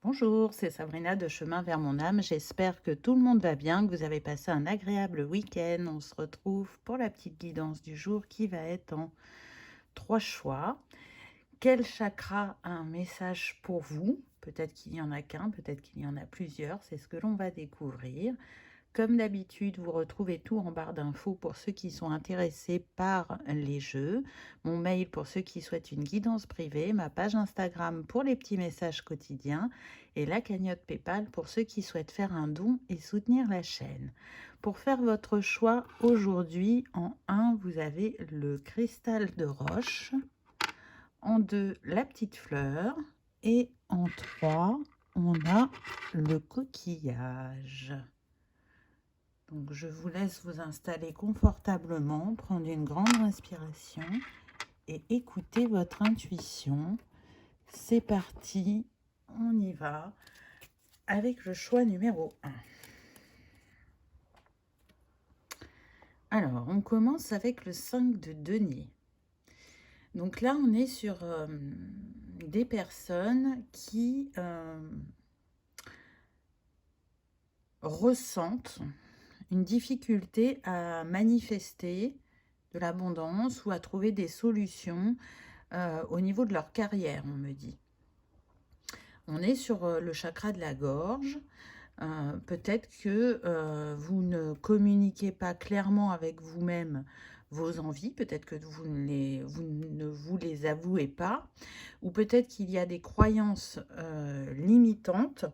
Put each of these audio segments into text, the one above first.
Bonjour, c'est Sabrina de Chemin vers mon âme. J'espère que tout le monde va bien, que vous avez passé un agréable week-end. On se retrouve pour la petite guidance du jour qui va être en 3 choix. Quel chakra a un message pour vous? Peut-être qu'il n'y en a qu'un, peut-être qu'il y en a plusieurs. C'est ce que l'on va découvrir. Comme d'habitude, vous retrouvez tout en barre d'infos pour ceux qui sont intéressés par les jeux, mon mail pour ceux qui souhaitent une guidance privée, ma page Instagram pour les petits messages quotidiens et la cagnotte PayPal pour ceux qui souhaitent faire un don et soutenir la chaîne. Pour faire votre choix aujourd'hui, en 1, vous avez le cristal de roche, en 2, la petite fleur et en 3, on a le coquillage. Donc, je vous laisse vous installer confortablement, prendre une grande inspiration et écouter votre intuition. C'est parti, on y va avec le choix numéro 1. Alors, on commence avec le 5 de denier. Donc là, on est sur des personnes qui ressentent une difficulté à manifester de l'abondance ou à trouver des solutions au niveau de leur carrière, on me dit. On est sur le chakra de la gorge. Peut-être que vous ne communiquez pas clairement avec vous-même vos envies, peut-être que vous ne vous les avouez pas, ou peut-être qu'il y a des croyances limitantes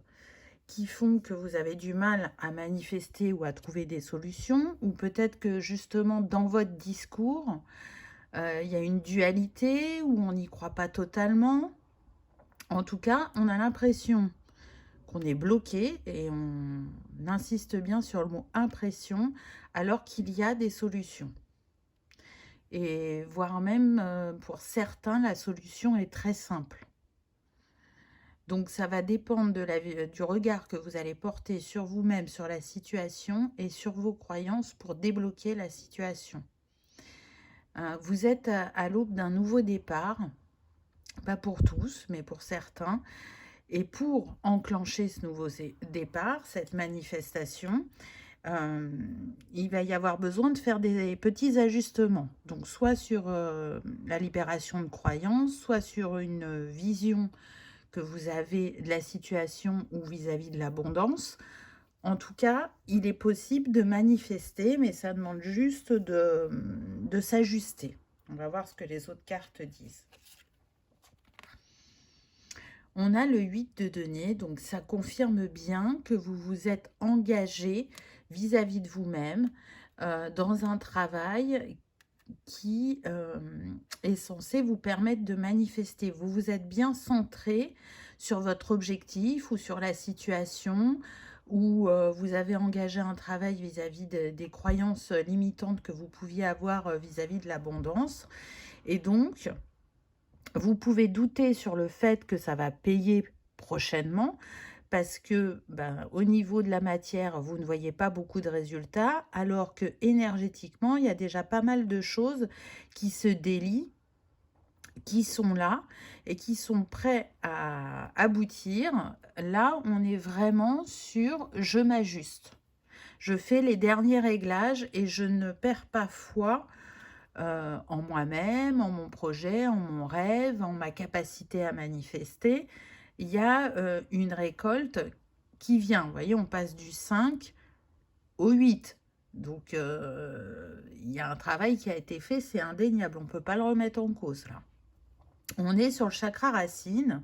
qui font que vous avez du mal à manifester ou à trouver des solutions, ou peut-être que justement dans votre discours, il y a une dualité où on n'y croit pas totalement. En tout cas, on a l'impression qu'on est bloqué et on insiste bien sur le mot impression alors qu'il y a des solutions. Et voire même pour certains, la solution est très simple. Donc ça va dépendre du regard que vous allez porter sur vous-même, sur la situation et sur vos croyances pour débloquer la situation. Vous êtes à l'aube d'un nouveau départ, pas pour tous, mais pour certains. Et pour enclencher ce nouveau départ, cette manifestation, il va y avoir besoin de faire des petits ajustements. Donc soit sur la libération de croyances, soit sur une vision que vous avez de la situation ou vis-à-vis de l'abondance. En tout cas, il est possible de manifester, mais ça demande juste de s'ajuster. On va voir ce que les autres cartes disent. On a le 8 de denier, donc ça confirme bien que vous vous êtes engagé vis-à-vis de vous-même dans un travail qui est censé vous permettre de manifester. Vous vous êtes bien centré sur votre objectif ou sur la situation où vous avez engagé un travail vis-à-vis des croyances limitantes que vous pouviez avoir vis-à-vis de l'abondance. Et donc, vous pouvez douter sur le fait que ça va payer prochainement parce que au niveau de la matière, vous ne voyez pas beaucoup de résultats, alors que énergétiquement, il y a déjà pas mal de choses qui se délient, qui sont là et qui sont prêts à aboutir. Là, on est vraiment sur « je m'ajuste ». Je fais les derniers réglages et je ne perds pas foi en moi-même, en mon projet, en mon rêve, en ma capacité à manifester. Il y a une récolte qui vient. Vous voyez, on passe du 5 au 8. Donc, il y a un travail qui a été fait, c'est indéniable. On ne peut pas le remettre en cause, là. On est sur le chakra racine.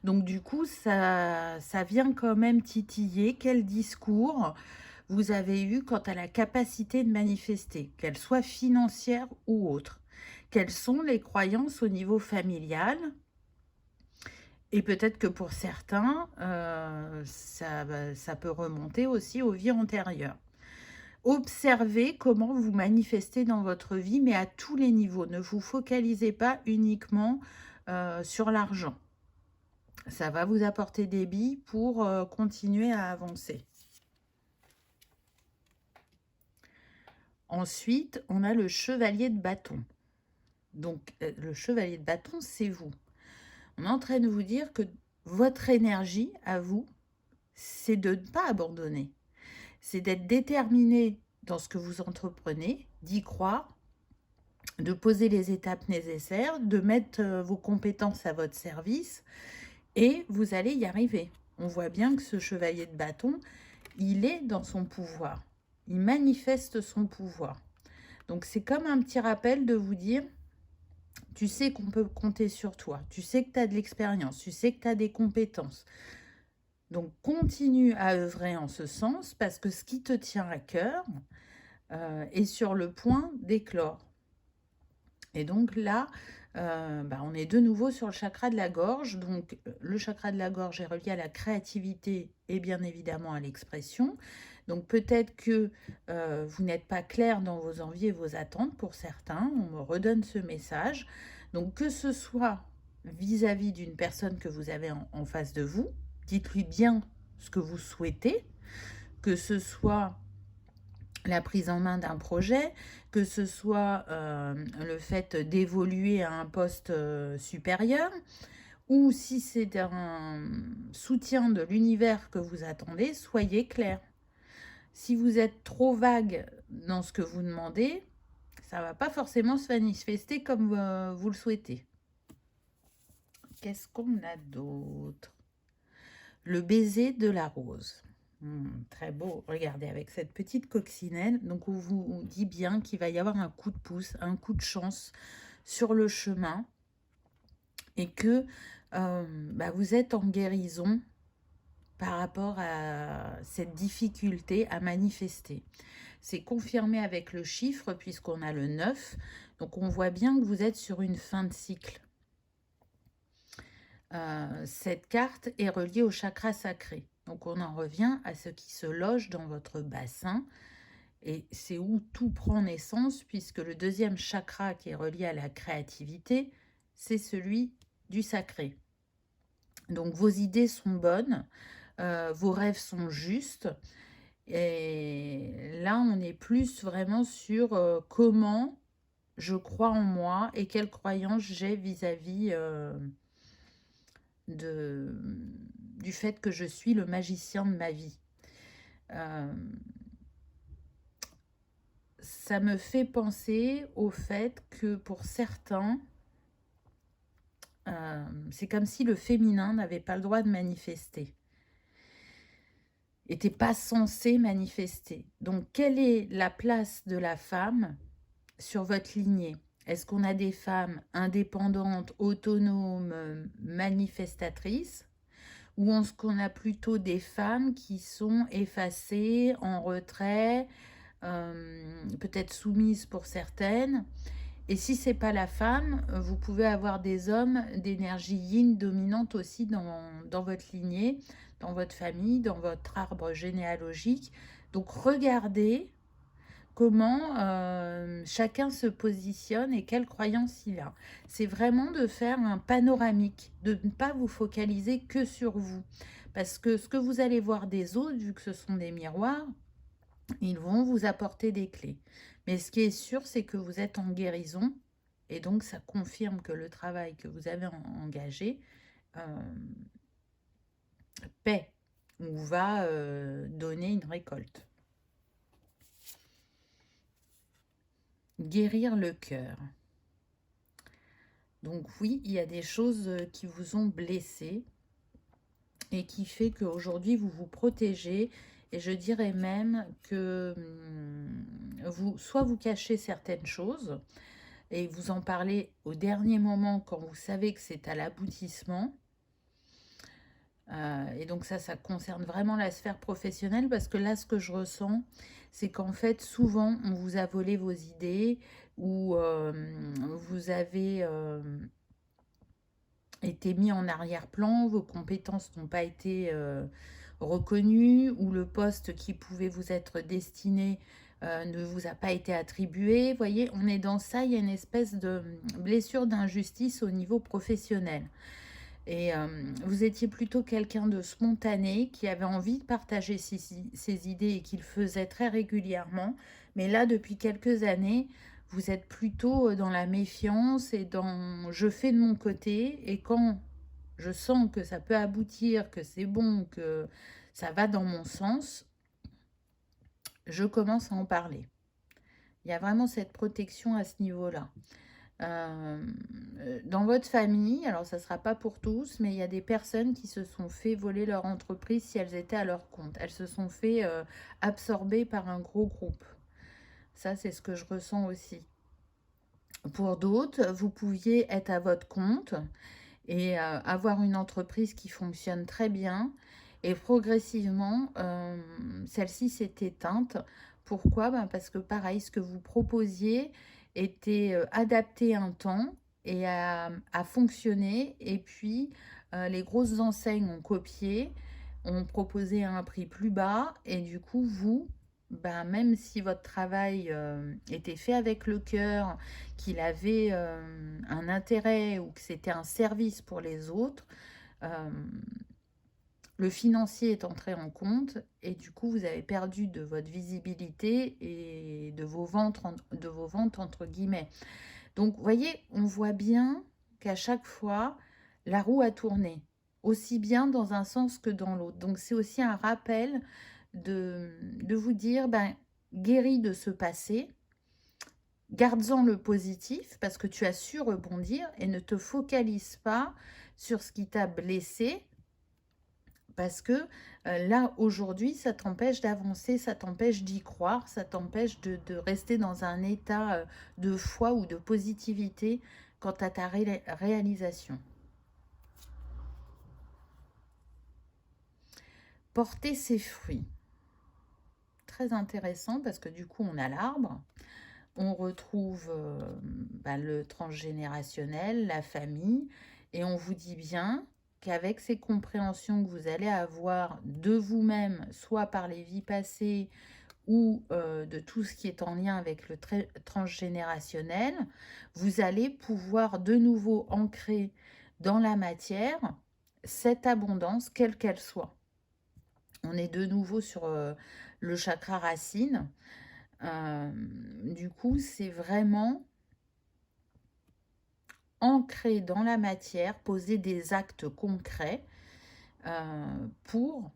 Donc, du coup, ça vient quand même titiller. Quel discours vous avez eu quant à la capacité de manifester, qu'elle soit financière ou autre. Quelles sont les croyances au niveau familial? Et peut-être que pour certains, ça peut remonter aussi aux vies antérieures. Observez comment vous manifestez dans votre vie, mais à tous les niveaux. Ne vous focalisez pas uniquement sur l'argent. Ça va vous apporter des billes pour continuer à avancer. Ensuite, on a le chevalier de bâton. Donc, le chevalier de bâton, c'est vous. On est en train de vous dire que votre énergie à vous, c'est de ne pas abandonner. C'est d'être déterminé dans ce que vous entreprenez, d'y croire, de poser les étapes nécessaires, de mettre vos compétences à votre service et vous allez y arriver. On voit bien que ce chevalier de bâton, il est dans son pouvoir. Il manifeste son pouvoir. Donc c'est comme un petit rappel de vous dire, tu sais qu'on peut compter sur toi, tu sais que tu as de l'expérience, tu sais que tu as des compétences. Donc continue à œuvrer en ce sens parce que ce qui te tient à cœur est sur le point d'éclore. Et donc là, on est de nouveau sur le chakra de la gorge. Donc le chakra de la gorge est relié à la créativité et bien évidemment à l'expression. Donc peut-être que vous n'êtes pas clair dans vos envies et vos attentes pour certains. On me redonne ce message. Donc que ce soit vis-à-vis d'une personne que vous avez en face de vous, dites-lui bien ce que vous souhaitez, que ce soit la prise en main d'un projet, que ce soit le fait d'évoluer à un poste supérieur, ou si c'est un soutien de l'univers que vous attendez, soyez clair. Si vous êtes trop vague dans ce que vous demandez, ça ne va pas forcément se manifester comme vous le souhaitez. Qu'est-ce qu'on a d'autre? Le baiser de la rose. Très beau, regardez, avec cette petite coccinelle. Donc, on vous dit bien qu'il va y avoir un coup de pouce, un coup de chance sur le chemin et que vous êtes en guérison par rapport à cette difficulté à manifester. C'est confirmé avec le chiffre puisqu'on a le 9. Donc, on voit bien que vous êtes sur une fin de cycle. Cette carte est reliée au chakra sacré. Donc, on en revient à ce qui se loge dans votre bassin. Et c'est où tout prend naissance, puisque le deuxième chakra qui est relié à la créativité, c'est celui du sacré. Donc, vos idées sont bonnes, vos rêves sont justes. Et là, on est plus vraiment sur comment je crois en moi et quelles croyances j'ai vis-à-vis du fait que je suis le magicien de ma vie. Ça me fait penser au fait que pour certains, c'est comme si le féminin n'avait pas le droit de manifester, n'était pas censé manifester. Donc, quelle est la place de la femme sur votre lignée? Est-ce qu'on a des femmes indépendantes, autonomes, manifestatrices? Ou est-ce qu'on a plutôt des femmes qui sont effacées, en retrait, peut-être soumises pour certaines? Et si c'est pas la femme, vous pouvez avoir des hommes d'énergie yin dominante aussi dans votre lignée, dans votre famille, dans votre arbre généalogique. Donc regardez comment chacun se positionne et quelle croyance il a. C'est vraiment de faire un panoramique, de ne pas vous focaliser que sur vous. Parce que ce que vous allez voir des autres, vu que ce sont des miroirs, ils vont vous apporter des clés. Mais ce qui est sûr, c'est que vous êtes en guérison. Et donc, ça confirme que le travail que vous avez engagé paie ou va donner une récolte. Guérir le cœur. Donc oui, il y a des choses qui vous ont blessé et qui fait qu'aujourd'hui, vous vous protégez. Et je dirais même que soit vous cachez certaines choses et vous en parlez au dernier moment quand vous savez que c'est à l'aboutissement. Et donc ça concerne vraiment la sphère professionnelle parce que là, ce que je ressens, c'est qu'en fait, souvent, on vous a volé vos idées ou vous avez été mis en arrière-plan, vos compétences n'ont pas été reconnues ou le poste qui pouvait vous être destiné ne vous a pas été attribué. Vous voyez, on est dans ça, il y a une espèce de blessure d'injustice au niveau professionnel. Et vous étiez plutôt quelqu'un de spontané, qui avait envie de partager ses idées et qui le faisait très régulièrement. Mais là, depuis quelques années, vous êtes plutôt dans la méfiance et dans « je fais de mon côté » et quand je sens que ça peut aboutir, que c'est bon, que ça va dans mon sens, je commence à en parler. Il y a vraiment cette protection à ce niveau-là. Euh, Dans votre famille, alors ça ne sera pas pour tous, mais il y a des personnes qui se sont fait voler leur entreprise si elles étaient à leur compte. Elles se sont fait absorber par un gros groupe. Ça, c'est ce que je ressens aussi. Pour d'autres, vous pouviez être à votre compte et avoir une entreprise qui fonctionne très bien. Et progressivement, celle-ci s'est éteinte. Pourquoi? Ben parce que pareil, ce que vous proposiez était adapté un temps et a fonctionné. Et puis, les grosses enseignes ont copié, ont proposé à un prix plus bas. Et du coup, vous, ben, même si votre travail était fait avec le cœur, qu'il avait un intérêt ou que c'était un service pour les autres, euh, le financier est entré en compte et du coup vous avez perdu de votre visibilité et de vos ventes entre guillemets. Donc vous voyez, on voit bien qu'à chaque fois la roue a tourné, aussi bien dans un sens que dans l'autre. Donc c'est aussi un rappel de vous dire, ben, guéris de ce passé, garde-en le positif parce que tu as su rebondir et ne te focalise pas sur ce qui t'a blessé parce que là, aujourd'hui, ça t'empêche d'avancer, ça t'empêche d'y croire, ça t'empêche de rester dans un état de foi ou de positivité quant à ta réalisation. Porter ses fruits. Très intéressant parce que du coup, on a l'arbre, on retrouve le transgénérationnel, la famille, et on vous dit bien qu'avec ces compréhensions que vous allez avoir de vous-même, soit par les vies passées ou de tout ce qui est en lien avec le transgénérationnel, vous allez pouvoir de nouveau ancrer dans la matière cette abondance, quelle qu'elle soit. On est de nouveau sur le chakra racine. Du coup, c'est vraiment ancrer dans la matière, poser des actes concrets pour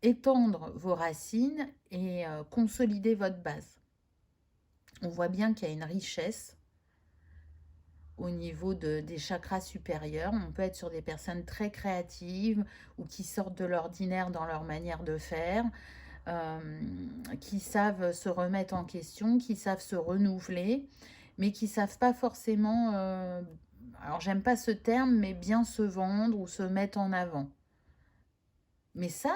étendre vos racines et consolider votre base. On voit bien qu'il y a une richesse au niveau des chakras supérieurs. On peut être sur des personnes très créatives ou qui sortent de l'ordinaire dans leur manière de faire, qui savent se remettre en question, qui savent se renouveler, mais qui savent pas forcément, alors j'aime pas ce terme, mais bien se vendre ou se mettre en avant. Mais ça,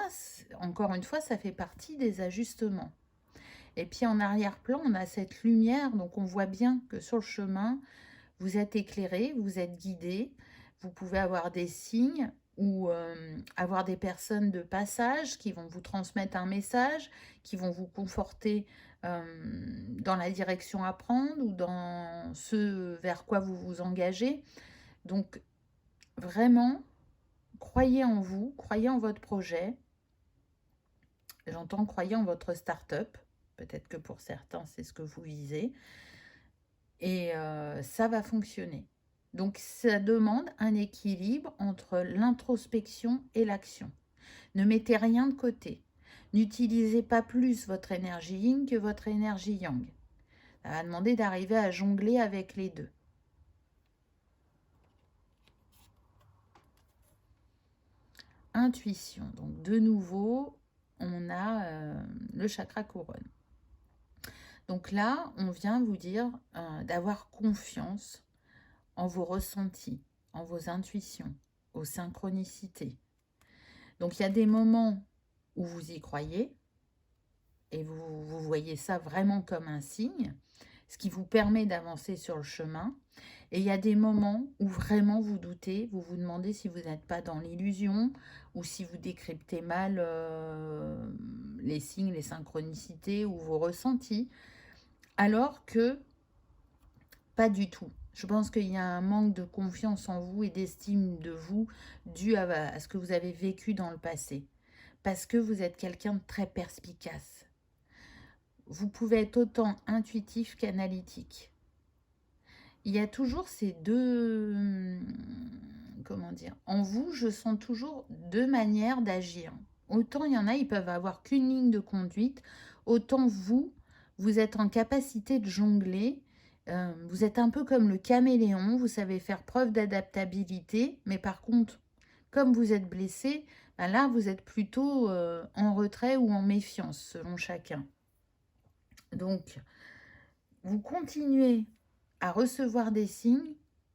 encore une fois, ça fait partie des ajustements. Et puis en arrière-plan, on a cette lumière, donc on voit bien que sur le chemin, vous êtes éclairé, vous êtes guidé, vous pouvez avoir des signes ou avoir des personnes de passage qui vont vous transmettre un message, qui vont vous conforter dans la direction à prendre ou dans ce vers quoi vous vous engagez. Donc vraiment, croyez en vous, croyez en votre projet. J'entends croyez en votre start-up. Peut-être que pour certains, c'est ce que vous visez. Et ça va fonctionner. Donc, ça demande un équilibre entre l'introspection et l'action. Ne mettez rien de côté. N'utilisez pas plus votre énergie yin que votre énergie yang. Ça va demander d'arriver à jongler avec les deux. Intuition. Donc, de nouveau, on a le chakra couronne. Donc là, on vient vous dire d'avoir confiance en vos ressentis, en vos intuitions, aux synchronicités. Donc il y a des moments où vous y croyez et vous voyez ça vraiment comme un signe, ce qui vous permet d'avancer sur le chemin. Et il y a des moments où vraiment vous doutez, vous vous demandez si vous n'êtes pas dans l'illusion ou si vous décryptez mal les signes, les synchronicités ou vos ressentis, alors que pas du tout. Je pense qu'il y a un manque de confiance en vous et d'estime de vous dû à ce que vous avez vécu dans le passé. Parce que vous êtes quelqu'un de très perspicace. Vous pouvez être autant intuitif qu'analytique. Il y a toujours ces comment dire, en vous, je sens toujours deux manières d'agir. Autant il y en a, ils peuvent avoir qu'une ligne de conduite, autant vous, vous êtes en capacité de jongler. Vous êtes un peu comme le caméléon, vous savez faire preuve d'adaptabilité, mais par contre, comme vous êtes blessé, ben là, vous êtes plutôt en retrait ou en méfiance, selon chacun. Donc, vous continuez à recevoir des signes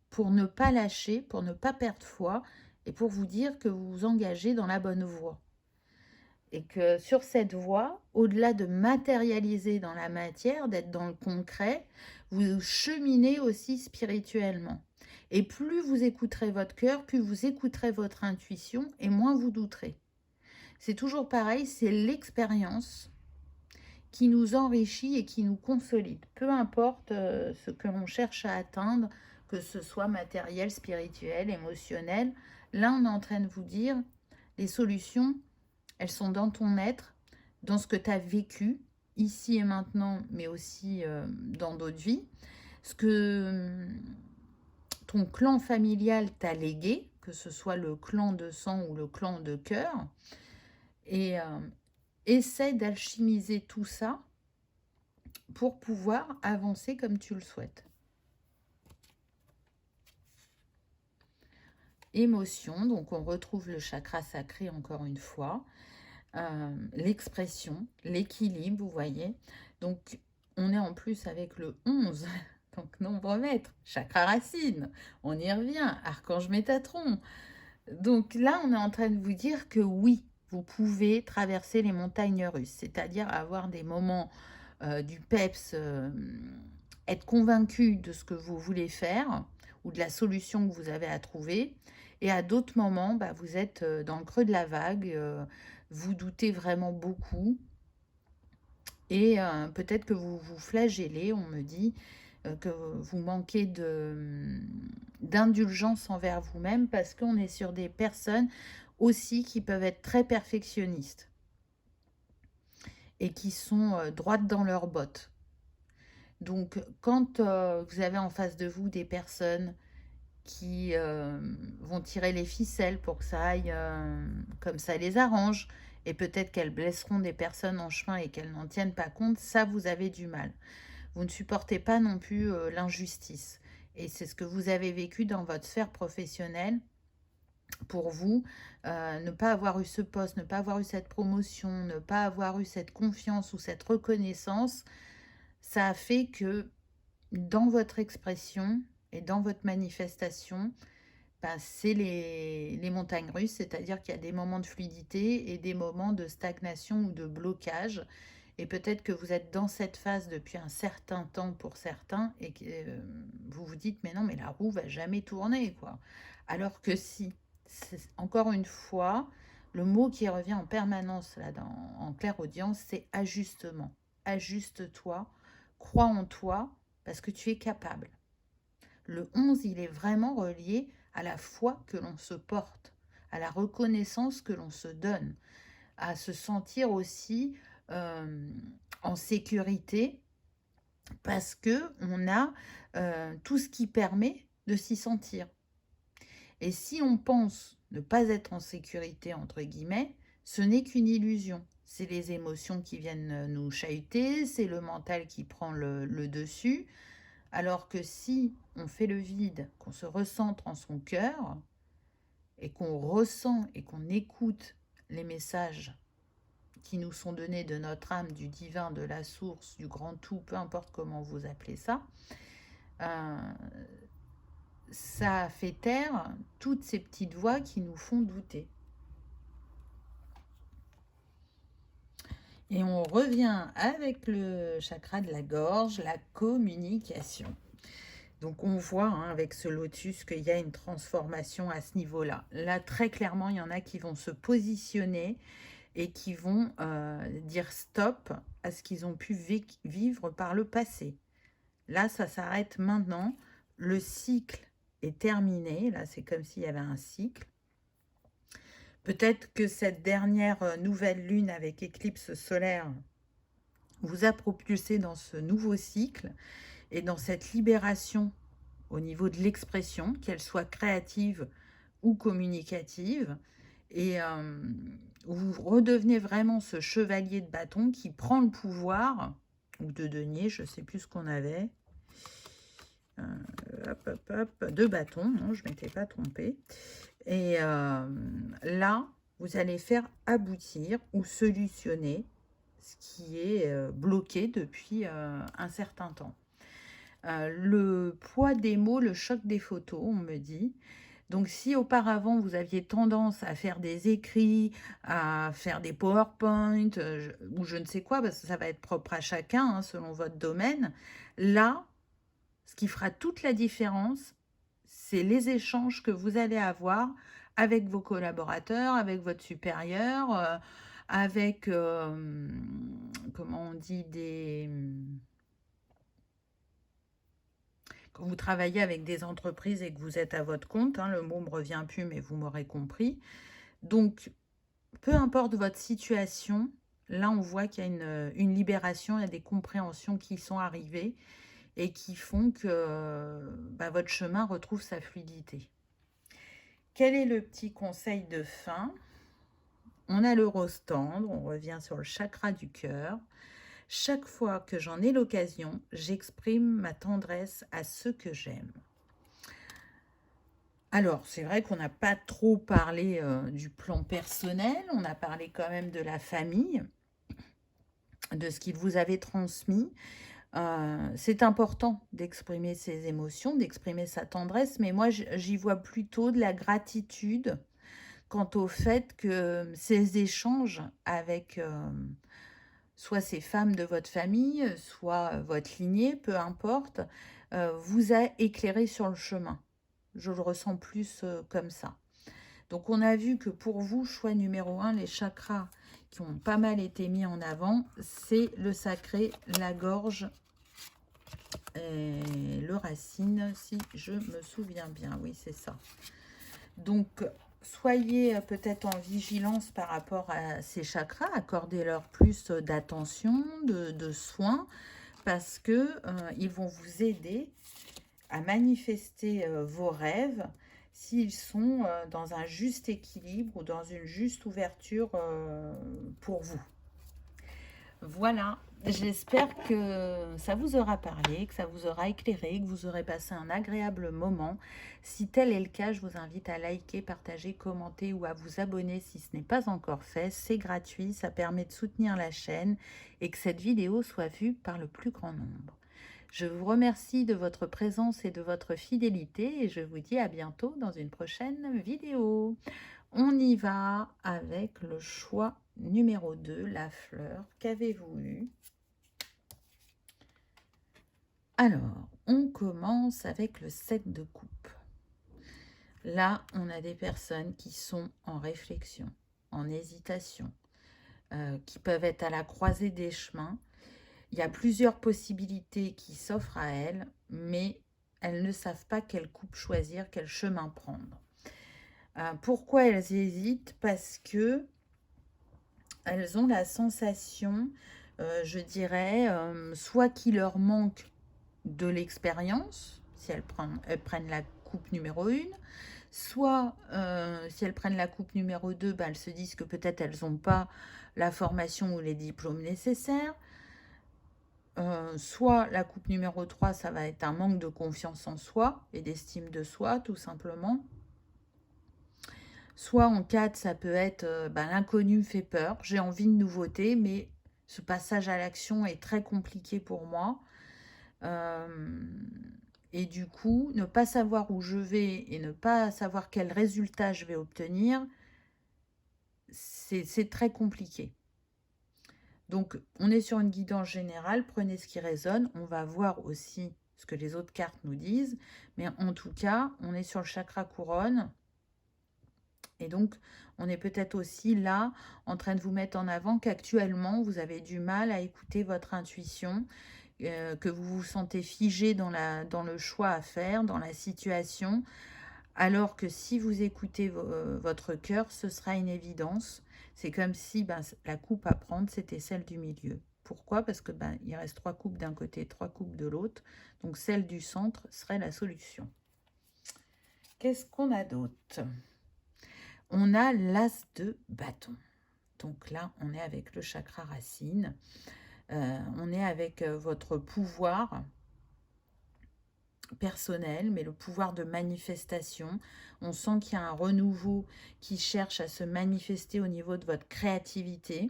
pour ne pas lâcher, pour ne pas perdre foi et pour vous dire que vous vous engagez dans la bonne voie. Et que sur cette voie, au-delà de matérialiser dans la matière, d'être dans le concret, vous cheminez aussi spirituellement. Et plus vous écouterez votre cœur, plus vous écouterez votre intuition et moins vous douterez. C'est toujours pareil, c'est l'expérience qui nous enrichit et qui nous consolide. Peu importe ce que l'on cherche à atteindre, que ce soit matériel, spirituel, émotionnel, là on est en train de vous dire, les solutions, elles sont dans ton être, dans ce que tu as vécu, ici et maintenant, mais aussi dans d'autres vies. Ce que ton clan familial t'a légué, que ce soit le clan de sang ou le clan de cœur. Et essaie d'alchimiser tout ça pour pouvoir avancer comme tu le souhaites. Émotion, donc on retrouve le chakra sacré encore une fois. L'expression, l'équilibre, vous voyez. Donc, on est en plus avec le 11, donc nombre maître, chakra racine, on y revient, archange Métatron. Donc là, on est en train de vous dire que oui, vous pouvez traverser les montagnes russes, c'est-à-dire avoir des moments du peps, être convaincu de ce que vous voulez faire ou de la solution que vous avez à trouver. Et à d'autres moments, bah, vous êtes dans le creux de la vague, vous doutez vraiment beaucoup et peut-être que vous vous flagellez, on me dit, que vous manquez d'indulgence envers vous-même parce qu'on est sur des personnes aussi qui peuvent être très perfectionnistes et qui sont droites dans leurs bottes. Donc, quand vous avez en face de vous des personnes qui vont tirer les ficelles pour que ça aille comme ça les arrange, et peut-être qu'elles blesseront des personnes en chemin et qu'elles n'en tiennent pas compte, ça, vous avez du mal. Vous ne supportez pas non plus l'injustice. Et c'est ce que vous avez vécu dans votre sphère professionnelle. Pour vous, ne pas avoir eu ce poste, ne pas avoir eu cette promotion, ne pas avoir eu cette confiance ou cette reconnaissance, ça a fait que dans votre expression et dans votre manifestation, ben, c'est les montagnes russes, c'est-à-dire qu'il y a des moments de fluidité et des moments de stagnation ou de blocage. Et peut-être que vous êtes dans cette phase depuis un certain temps pour certains et que vous vous dites, mais non, mais la roue va jamais tourner, quoi. Alors que si, encore une fois, le mot qui revient en permanence là, en clairaudience, c'est ajustement. Ajuste-toi, crois en toi, parce que tu es capable. Le 11, il est vraiment relié à la foi que l'on se porte, à la reconnaissance que l'on se donne, à se sentir aussi en sécurité parce que on a tout ce qui permet de s'y sentir. Et si on pense ne pas être en sécurité, entre guillemets, ce n'est qu'une illusion. C'est les émotions qui viennent nous chahuter, c'est le mental qui prend le dessus. Alors que si on fait le vide, qu'on se recentre en son cœur, et qu'on ressent et qu'on écoute les messages qui nous sont donnés de notre âme, du divin, de la source, du grand tout, peu importe comment vous appelez ça, ça fait taire toutes ces petites voix qui nous font douter. Et on revient avec le chakra de la gorge, la communication. Donc on voit avec ce lotus qu'il y a une transformation à ce niveau-là. Là, très clairement, il y en a qui vont se positionner et qui vont dire stop à ce qu'ils ont pu vivre par le passé. Là, ça s'arrête maintenant. Le cycle est terminé. Là, c'est comme s'il y avait un cycle. Peut-être que cette dernière nouvelle lune avec éclipse solaire vous a propulsé dans ce nouveau cycle et dans cette libération au niveau de l'expression, qu'elle soit créative ou communicative. Et vous redevenez vraiment ce chevalier de bâton qui prend le pouvoir, ou de denier, je ne sais plus ce qu'on avait. Hop, hop, hop, de bâton, non, je ne m'étais pas trompée. Et là, vous allez faire aboutir ou solutionner ce qui est bloqué depuis un certain temps. Le poids des mots, le choc des photos, on me dit. Donc, si auparavant, vous aviez tendance à faire des écrits, à faire des PowerPoint, ou je ne sais quoi, parce que ça va être propre à chacun, hein, selon votre domaine, là, ce qui fera toute la différence, c'est les échanges que vous allez avoir avec vos collaborateurs, avec votre supérieur, avec, comment on dit, quand vous travaillez avec des entreprises et que vous êtes à votre compte, hein, le mot ne me revient plus, mais vous m'aurez compris. Donc, peu importe votre situation, là, on voit qu'il y a une libération, il y a des compréhensions qui sont arrivées et qui font que votre chemin retrouve sa fluidité. Quel est le petit conseil de fin? On a le rose tendre, on revient sur le chakra du cœur. Chaque fois que j'en ai l'occasion, j'exprime ma tendresse à ceux que j'aime. Alors, c'est vrai qu'on n'a pas trop parlé du plan personnel, on a parlé quand même de la famille, de ce qu'il vous avait transmis. C'est important d'exprimer ses émotions, d'exprimer sa tendresse, mais moi, j'y vois plutôt de la gratitude quant au fait que ces échanges avec soit ces femmes de votre famille, soit votre lignée, peu importe, vous a éclairé sur le chemin. Je le ressens plus comme ça. Donc, on a vu que pour vous, choix numéro 1, les chakras qui ont pas mal été mis en avant, c'est le sacré, la gorge et le racine, si je me souviens bien. Oui, c'est ça. Donc, soyez peut-être en vigilance par rapport à ces chakras, accordez-leur plus d'attention, de soins, parce que ils vont vous aider à manifester vos rêves s'ils sont dans un juste équilibre ou dans une juste ouverture pour vous. Voilà, j'espère que ça vous aura parlé, que ça vous aura éclairé, que vous aurez passé un agréable moment. Si tel est le cas, je vous invite à liker, partager, commenter ou à vous abonner si ce n'est pas encore fait. C'est gratuit, ça permet de soutenir la chaîne et que cette vidéo soit vue par le plus grand nombre. Je vous remercie de votre présence et de votre fidélité et je vous dis à bientôt dans une prochaine vidéo. On y va avec le choix numéro 2, la fleur. Qu'avez-vous eu? Alors, on commence avec le 7 de coupe. Là, on a des personnes qui sont en réflexion, en hésitation, qui peuvent être à la croisée des chemins. Il y a plusieurs possibilités qui s'offrent à elles, mais elles ne savent pas quelle coupe choisir, quel chemin prendre. Pourquoi elles hésitent? Parce que elles ont la sensation, je dirais, soit qu'il leur manque de l'expérience, si elles prennent la coupe numéro 1, soit si elles prennent la coupe numéro 2, elles se disent que peut-être elles n'ont pas la formation ou les diplômes nécessaires. Soit la coupe numéro 3, ça va être un manque de confiance en soi et d'estime de soi, tout simplement. Soit en 4, ça peut être l'inconnu me fait peur, j'ai envie de nouveauté, mais ce passage à l'action est très compliqué pour moi. Et du coup, ne pas savoir où je vais et ne pas savoir quel résultat je vais obtenir, c'est très compliqué. Donc, on est sur une guidance générale, prenez ce qui résonne. On va voir aussi ce que les autres cartes nous disent. Mais en tout cas, on est sur le chakra couronne. Et donc, on est peut-être aussi là en train de vous mettre en avant qu'actuellement, vous avez du mal à écouter votre intuition, que vous vous sentez figé dans le choix à faire, dans la situation, alors que si vous écoutez votre cœur, ce sera une évidence. C'est comme si la coupe à prendre, c'était celle du milieu. Pourquoi? Parce que il reste 3 coupes d'un côté, 3 coupes de l'autre. Donc, celle du centre serait la solution. Qu'est-ce qu'on a d'autre? On a l'as de bâton. Donc là, on est avec le chakra racine. On est avec votre pouvoir personnel, mais le pouvoir de manifestation. On sent qu'il y a un renouveau qui cherche à se manifester au niveau de votre créativité,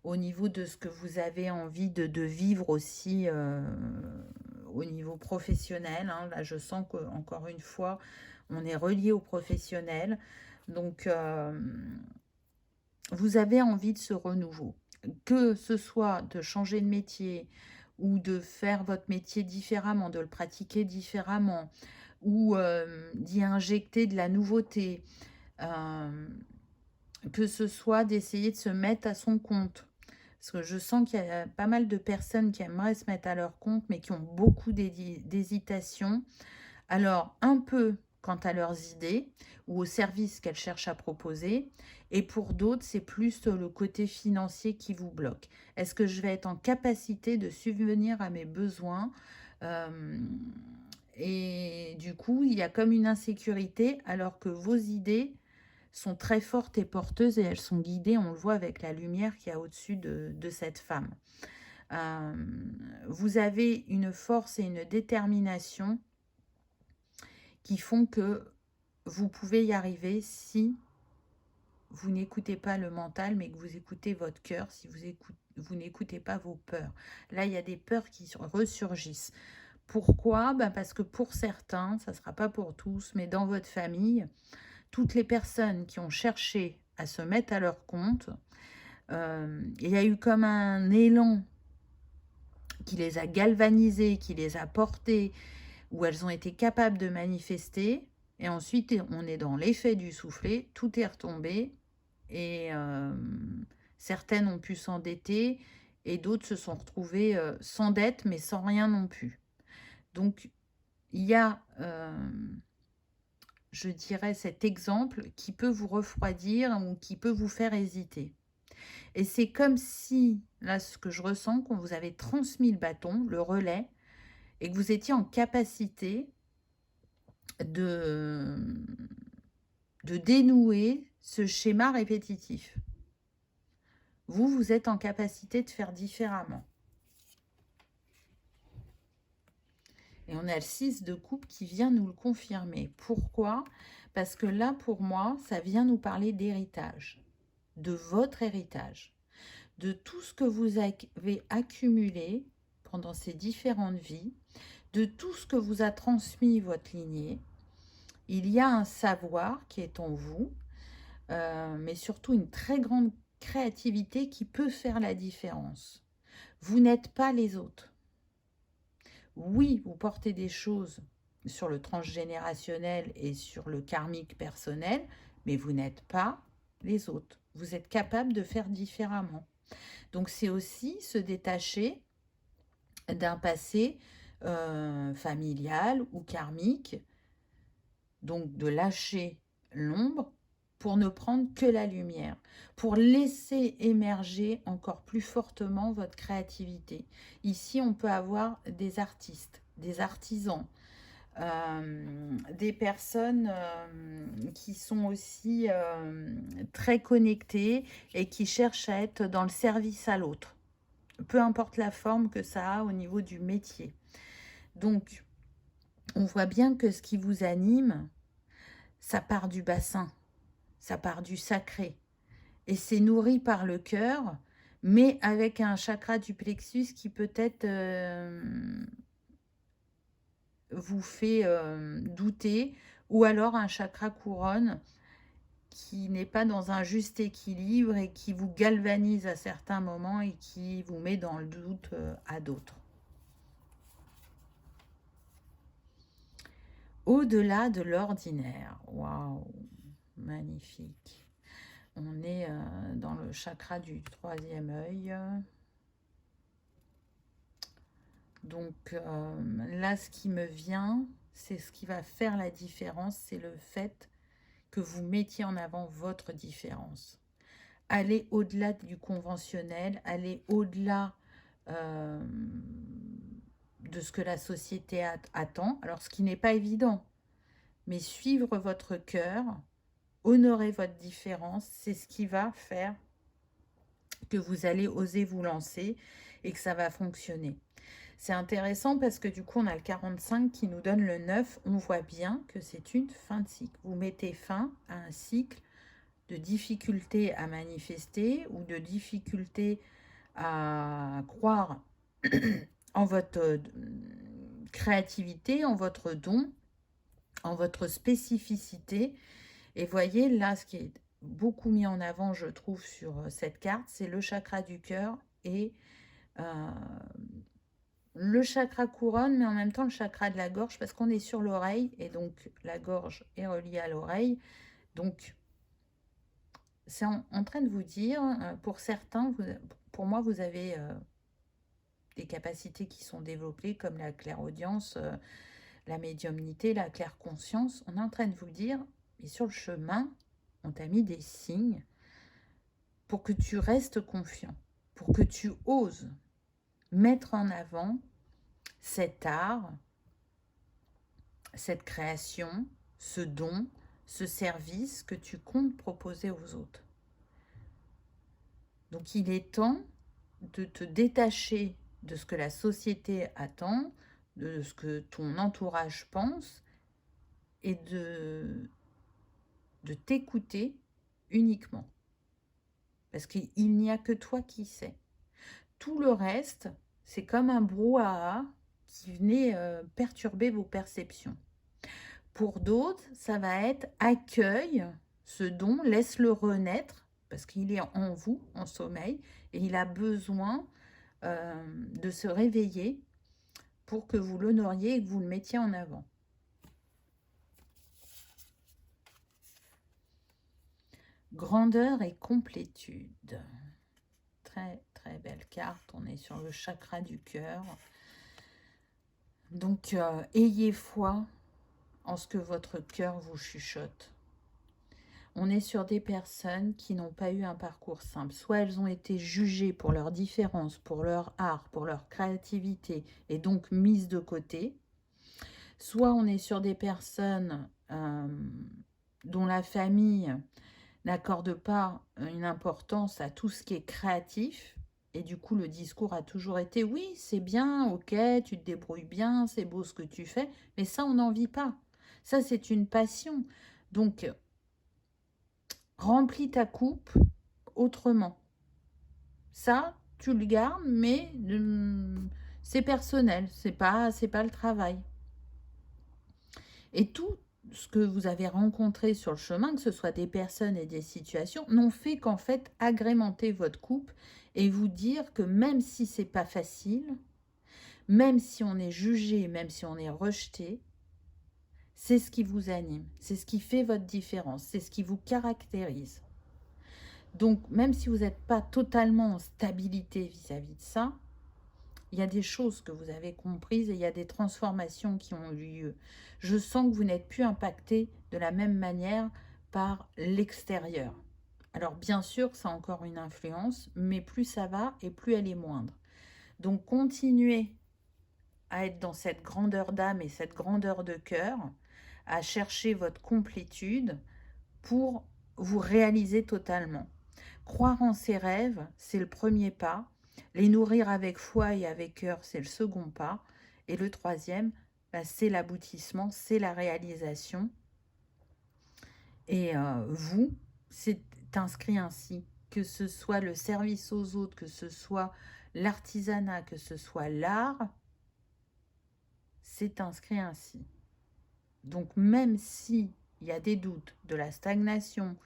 au niveau de ce que vous avez envie de vivre aussi au niveau professionnel. Hein. Là, je sens qu'encore une fois, on est relié au professionnel. Donc, vous avez envie de ce renouveau. Que ce soit de changer de métier ou de faire votre métier différemment, de le pratiquer différemment, ou d'y injecter de la nouveauté, que ce soit d'essayer de se mettre à son compte. Parce que je sens qu'il y a pas mal de personnes qui aimeraient se mettre à leur compte, mais qui ont beaucoup d'hésitation. Alors, un peu quant à leurs idées ou aux services qu'elles cherchent à proposer. Et pour d'autres, c'est plus le côté financier qui vous bloque. Est-ce que je vais être en capacité de subvenir à mes besoins et du coup, il y a comme une insécurité alors que vos idées sont très fortes et porteuses et elles sont guidées, on le voit avec la lumière qu'il y a au-dessus de cette femme. Vous avez une force et une détermination qui font que vous pouvez y arriver si vous n'écoutez pas le mental, mais que vous écoutez votre cœur, si vous n'écoutez pas vos peurs. Là, il y a des peurs qui ressurgissent. Pourquoi? Parce que pour certains, ça ne sera pas pour tous, mais dans votre famille, toutes les personnes qui ont cherché à se mettre à leur compte, il y a eu comme un élan qui les a galvanisées, qui les a portées, où elles ont été capables de manifester. Et ensuite, on est dans l'effet du soufflet, tout est retombé. Et certaines ont pu s'endetter et d'autres se sont retrouvées sans dette, mais sans rien non plus. Donc, il y a, je dirais, cet exemple qui peut vous refroidir ou qui peut vous faire hésiter. Et c'est comme si, là, ce que je ressens, qu'on vous avait transmis le bâton, le relais, et que vous étiez en capacité de dénouer ce schéma répétitif. Vous êtes en capacité de faire différemment. Et on a le 6 de coupe qui vient nous le confirmer. Pourquoi? Parce que là, pour moi, ça vient nous parler d'héritage, de votre héritage, de tout ce que vous avez accumulé pendant ces différentes vies, de tout ce que vous a transmis votre lignée. Il y a un savoir qui est en vous, mais surtout une très grande créativité qui peut faire la différence. Vous n'êtes pas les autres. Oui, vous portez des choses sur le transgénérationnel et sur le karmique personnel, mais vous n'êtes pas les autres. Vous êtes capable de faire différemment. Donc c'est aussi se détacher d'un passé familial ou karmique, donc de lâcher l'ombre pour ne prendre que la lumière, pour laisser émerger encore plus fortement votre créativité. Ici, on peut avoir des artistes, des artisans, des personnes qui sont aussi très connectées et qui cherchent à être dans le service à l'autre, peu importe la forme que ça a au niveau du métier. Donc, on voit bien que ce qui vous anime, ça part du bassin, ça part du sacré. Et c'est nourri par le cœur, mais avec un chakra du plexus qui peut-être vous fait douter, ou alors un chakra couronne qui n'est pas dans un juste équilibre et qui vous galvanise à certains moments et qui vous met dans le doute à d'autres. Au-delà de l'ordinaire. Waouh, magnifique. On est dans le chakra du troisième œil. Donc là, ce qui me vient, c'est ce qui va faire la différence, c'est le fait que vous mettiez en avant votre différence. Allez au-delà du conventionnel, allez au-delà de ce que la société attend. Alors, ce qui n'est pas évident, mais suivre votre cœur, honorez votre différence. C'est ce qui va faire que vous allez oser vous lancer et que ça va fonctionner. C'est intéressant parce que du coup, on a le 45 qui nous donne le 9. On voit bien que c'est une fin de cycle. Vous mettez fin à un cycle de difficulté à manifester ou de difficulté à croire en votre créativité, en votre don, en votre spécificité. Et voyez, là, ce qui est beaucoup mis en avant, je trouve, sur cette carte, c'est le chakra du cœur et le chakra couronne, mais en même temps le chakra de la gorge, parce qu'on est sur l'oreille, et donc la gorge est reliée à l'oreille. Donc, c'est en train de vous dire, pour certains, pour moi, vous avez des capacités qui sont développées, comme la clairaudience, la médiumnité, la clairconscience. On est en train de vous dire, et sur le chemin, on t'a mis des signes pour que tu restes confiant, pour que tu oses mettre en avant cet art, cette création, ce don, ce service que tu comptes proposer aux autres. Donc il est temps de te détacher de ce que la société attend, de ce que ton entourage pense, et de t'écouter uniquement. Parce qu'il n'y a que toi qui sais. Tout le reste, c'est comme un brouhaha qui venait perturber vos perceptions. Pour d'autres, ça va être accueille ce don, laisse-le renaître, parce qu'il est en vous, en sommeil, et il a besoin de se réveiller pour que vous l'honoriez et que vous le mettiez en avant. Grandeur et complétude. Très, très belle carte. On est sur le chakra du cœur. Donc, ayez foi en ce que votre cœur vous chuchote. On est sur des personnes qui n'ont pas eu un parcours simple. Soit elles ont été jugées pour leur différence, pour leur art, pour leur créativité, et donc mises de côté. Soit on est sur des personnes dont la famille n'accorde pas une importance à tout ce qui est créatif. Et du coup, le discours a toujours été, oui, c'est bien, ok, tu te débrouilles bien, c'est beau ce que tu fais, mais ça, on n'en vit pas. Ça, c'est une passion. Donc, remplis ta coupe autrement. Ça, tu le gardes, mais c'est personnel, c'est pas le travail. Et tout ce que vous avez rencontré sur le chemin, que ce soit des personnes et des situations, n'ont fait qu'en fait agrémenter votre coupe et vous dire que même si c'est pas facile, même si on est jugé, même si on est rejeté, c'est ce qui vous anime, c'est ce qui fait votre différence, c'est ce qui vous caractérise. Donc, même si vous n'êtes pas totalement en stabilité vis-à-vis de ça, il y a des choses que vous avez comprises et il y a des transformations qui ont eu lieu. Je sens que vous n'êtes plus impacté de la même manière par l'extérieur. Alors, bien sûr, ça a encore une influence, mais plus ça va et plus elle est moindre. Donc, continuez à être dans cette grandeur d'âme et cette grandeur de cœur, à chercher votre complétude pour vous réaliser totalement. Croire en ses rêves, c'est le premier pas. Les nourrir avec foi et avec cœur, c'est le second pas. Et le troisième, c'est l'aboutissement, c'est la réalisation. Et vous, c'est inscrit ainsi. Que ce soit le service aux autres, que ce soit l'artisanat, que ce soit l'art, c'est inscrit ainsi. Donc même s'il y a des doutes, de la stagnation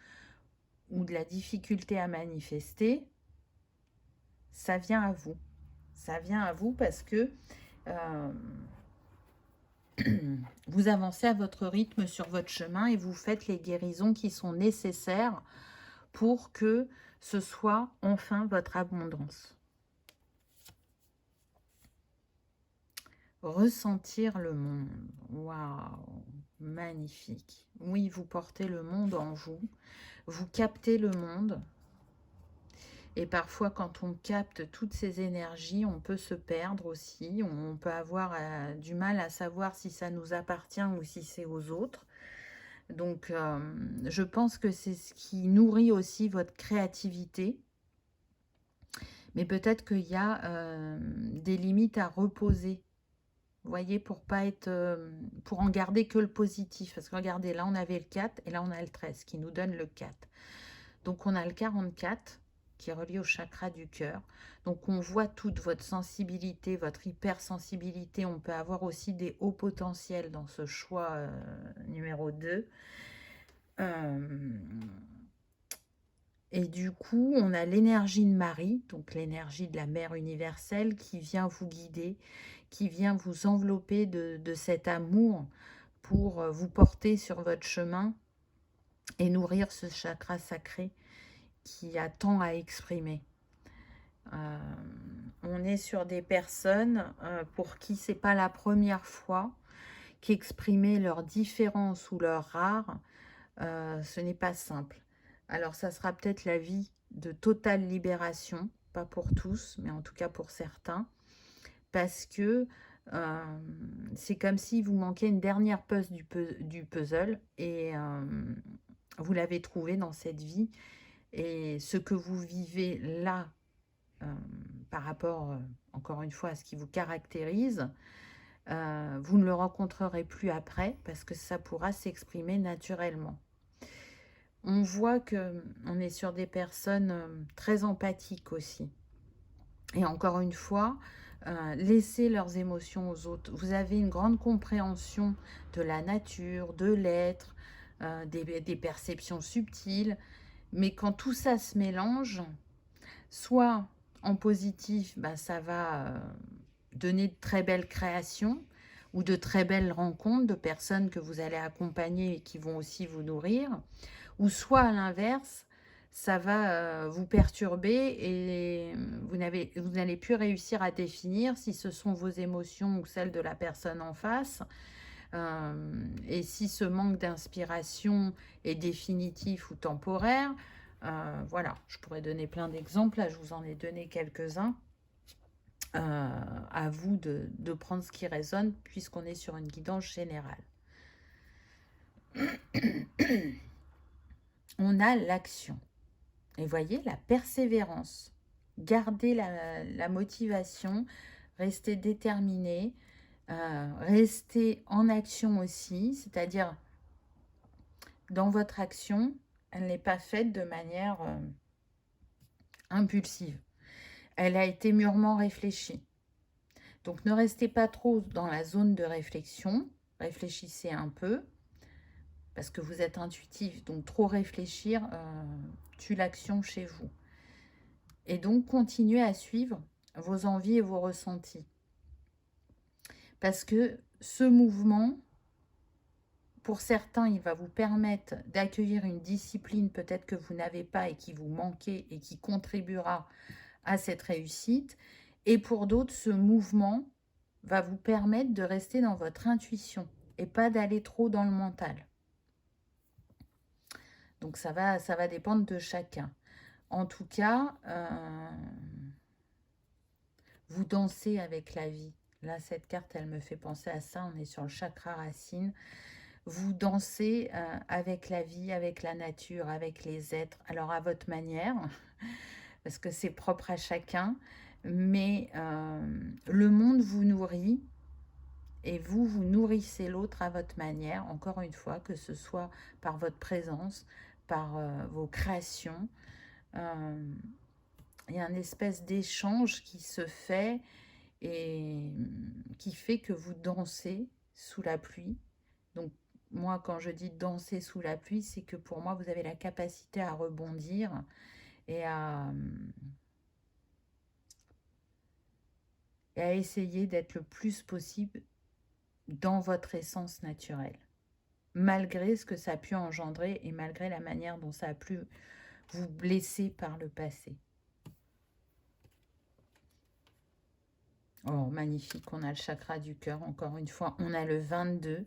ou de la difficulté à manifester, ça vient à vous. Ça vient à vous parce que vous avancez à votre rythme sur votre chemin et vous faites les guérisons qui sont nécessaires pour que ce soit enfin votre abondance. Ressentir le monde. Waouh, magnifique. Oui, vous portez le monde en vous. Vous captez le monde. Et parfois, quand on capte toutes ces énergies, on peut se perdre aussi. On peut avoir du mal à savoir si ça nous appartient ou si c'est aux autres. Donc, je pense que c'est ce qui nourrit aussi votre créativité. Mais peut-être qu'il y a des limites à reposer. Vous voyez, pour pas être, pour en garder que le positif. Parce que regardez, là, on avait le 4 et là, on a le 13 qui nous donne le 4. Donc, on a le 44 qui est relié au chakra du cœur. Donc, on voit toute votre sensibilité, votre hypersensibilité. On peut avoir aussi des hauts potentiels dans ce choix numéro 2. Et du coup, on a l'énergie de Marie, donc l'énergie de la Mère universelle qui vient vous guider, qui vient vous envelopper de cet amour pour vous porter sur votre chemin et nourrir ce chakra sacré qui a tant à exprimer. On est sur des personnes pour qui c'est pas la première fois qu'exprimer leur différence ou leur rare, ce n'est pas simple. Alors ça sera peut-être la vie de totale libération, pas pour tous, mais en tout cas pour certains, parce que c'est comme si vous manquiez une dernière pièce du puzzle et vous l'avez trouvé dans cette vie. Et ce que vous vivez là, par rapport, encore une fois, à ce qui vous caractérise, vous ne le rencontrerez plus après parce que ça pourra s'exprimer naturellement. On voit que on est sur des personnes très empathiques aussi. Et encore une fois, laissez leurs émotions aux autres. Vous avez une grande compréhension de la nature, de l'être, des perceptions subtiles. Mais quand tout ça se mélange, soit en positif, bah, ça va donner de très belles créations ou de très belles rencontres de personnes que vous allez accompagner et qui vont aussi vous nourrir. Ou soit à l'inverse, ça va vous perturber et vous n'allez plus réussir à définir si ce sont vos émotions ou celles de la personne en face. Et si ce manque d'inspiration est définitif ou temporaire, voilà, je pourrais donner plein d'exemples. Là, je vous en ai donné quelques-uns. À vous de prendre ce qui résonne puisqu'on est sur une guidance générale. On a l'action. Et voyez, la persévérance. Gardez la motivation, restez déterminé, restez en action aussi, c'est-à-dire dans votre action, elle n'est pas faite de manière impulsive. Elle a été mûrement réfléchie. Donc ne restez pas trop dans la zone de réflexion, réfléchissez un peu, parce que vous êtes intuitif, donc trop réfléchir tue l'action chez vous. Et donc continuez à suivre vos envies et vos ressentis. Parce que ce mouvement, pour certains, il va vous permettre d'accueillir une discipline peut-être que vous n'avez pas et qui vous manquait et qui contribuera à cette réussite. Et pour d'autres, ce mouvement va vous permettre de rester dans votre intuition et pas d'aller trop dans le mental. Donc ça va dépendre de chacun. En tout cas, vous dansez avec la vie. Là, cette carte, elle me fait penser à ça. On est sur le chakra racine. Vous dansez avec la vie, avec la nature, avec les êtres. Alors, à votre manière, parce que c'est propre à chacun. Mais le monde vous nourrit et vous, vous nourrissez l'autre à votre manière. Encore une fois, que ce soit par votre présence, par vos créations. Il y a une espèce d'échange qui se fait et qui fait que vous dansez sous la pluie. Donc, moi, quand je dis danser sous la pluie, c'est que pour moi, vous avez la capacité à rebondir et à essayer d'être le plus possible dans votre essence naturelle, malgré ce que ça a pu engendrer et malgré la manière dont ça a pu vous blesser par le passé. Oh, magnifique, on a le chakra du cœur, encore une fois, on a le 22.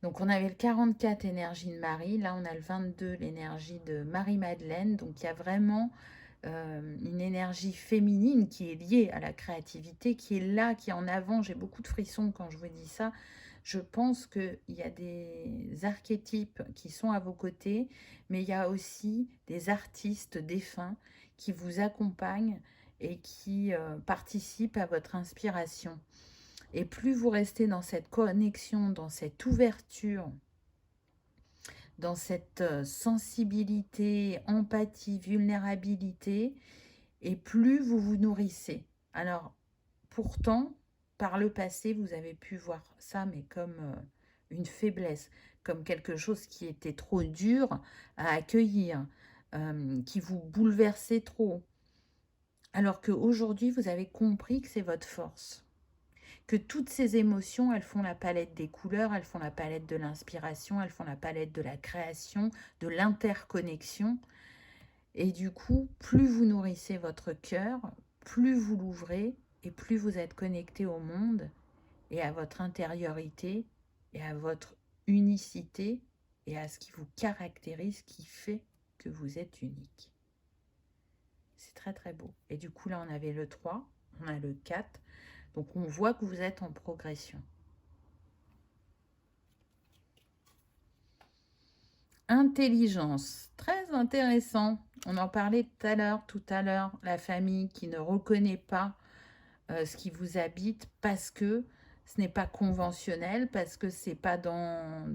Donc, on avait le 44, énergie de Marie. Là, on a le 22, l'énergie de Marie-Madeleine. Donc, il y a vraiment une énergie féminine qui est liée à la créativité, qui est là, qui est en avant. J'ai beaucoup de frissons quand je vous dis ça. Je pense qu'il y a des archétypes qui sont à vos côtés, mais il y a aussi des artistes défunts qui vous accompagnent et qui participent à votre inspiration. Et plus vous restez dans cette connexion, dans cette ouverture, dans cette sensibilité, empathie, vulnérabilité, et plus vous vous nourrissez. Alors, pourtant, par le passé, vous avez pu voir ça, mais comme une faiblesse, comme quelque chose qui était trop dur à accueillir, qui vous bouleversait trop. Alors qu'aujourd'hui, vous avez compris que c'est votre force. Que toutes ces émotions, elles font la palette des couleurs, elles font la palette de l'inspiration, elles font la palette de la création, de l'interconnexion. Et du coup, plus vous nourrissez votre cœur, plus vous l'ouvrez et plus vous êtes connecté au monde et à votre intériorité et à votre unicité et à ce qui vous caractérise, qui fait que vous êtes unique. C'est très très beau. Et du coup, là, on avait le 3, on a le 4. Donc, on voit que vous êtes en progression. Intelligence, très intéressant. On en parlait tout à l'heure, la famille qui ne reconnaît pas ce qui vous habite parce que ce n'est pas conventionnel, parce que c'est pas dans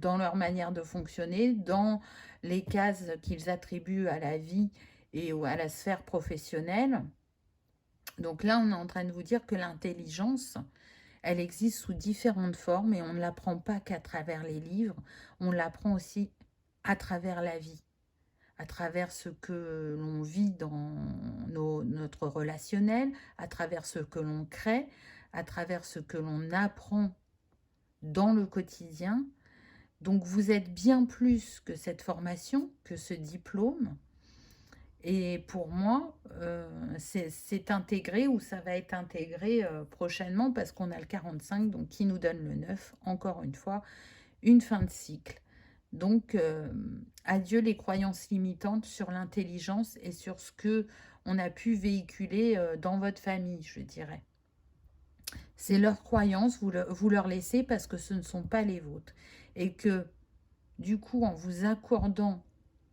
leur manière de fonctionner, dans les cases qu'ils attribuent à la vie et à la sphère professionnelle. Donc là, on est en train de vous dire que l'intelligence, elle existe sous différentes formes et on ne l'apprend pas qu'à travers les livres, on l'apprend aussi à travers la vie, à travers ce que l'on vit dans notre relationnel, à travers ce que l'on crée, à travers ce que l'on apprend dans le quotidien. Donc vous êtes bien plus que cette formation, que ce diplôme. Et pour moi, c'est intégré ou ça va être intégré prochainement parce qu'on a le 45, donc qui nous donne le 9, encore une fois, une fin de cycle. Donc, adieu les croyances limitantes sur l'intelligence et sur ce que on a pu véhiculer dans votre famille, je dirais. C'est leurs croyances, vous leur laissez parce que ce ne sont pas les vôtres. Et que, du coup, en vous accordant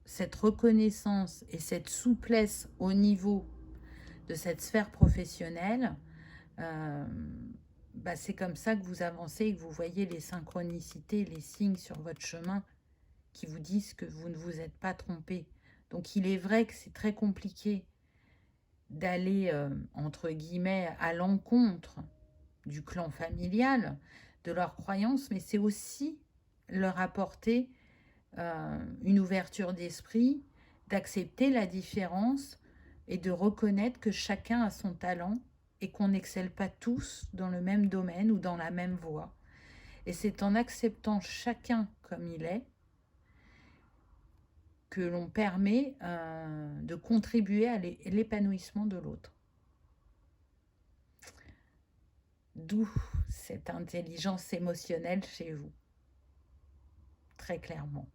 cette reconnaissance et cette souplesse au niveau de cette sphère professionnelle, c'est comme ça que vous avancez et que vous voyez les synchronicités, les signes sur votre chemin qui vous disent que vous ne vous êtes pas trompé. Donc il est vrai que c'est très compliqué d'aller, entre guillemets, à l'encontre du clan familial, de leurs croyances, mais c'est aussi leur apporter une ouverture d'esprit, d'accepter la différence et de reconnaître que chacun a son talent et qu'on n'excelle pas tous dans le même domaine ou dans la même voie. Et c'est en acceptant chacun comme il est que l'on permet de contribuer à l'épanouissement de l'autre. D'où cette intelligence émotionnelle chez vous, très clairement.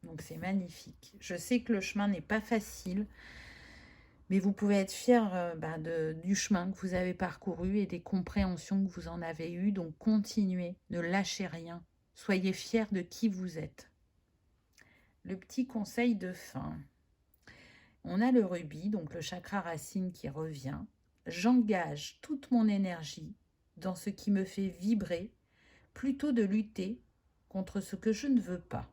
Donc c'est magnifique. Je sais que le chemin n'est pas facile, mais vous pouvez être fier du chemin que vous avez parcouru et des compréhensions que vous en avez eues. Donc continuez, ne lâchez rien. Soyez fiers de qui vous êtes. Le petit conseil de fin. On a le rubis, donc le chakra racine qui revient. J'engage toute mon énergie dans ce qui me fait vibrer, plutôt de lutter contre ce que je ne veux pas.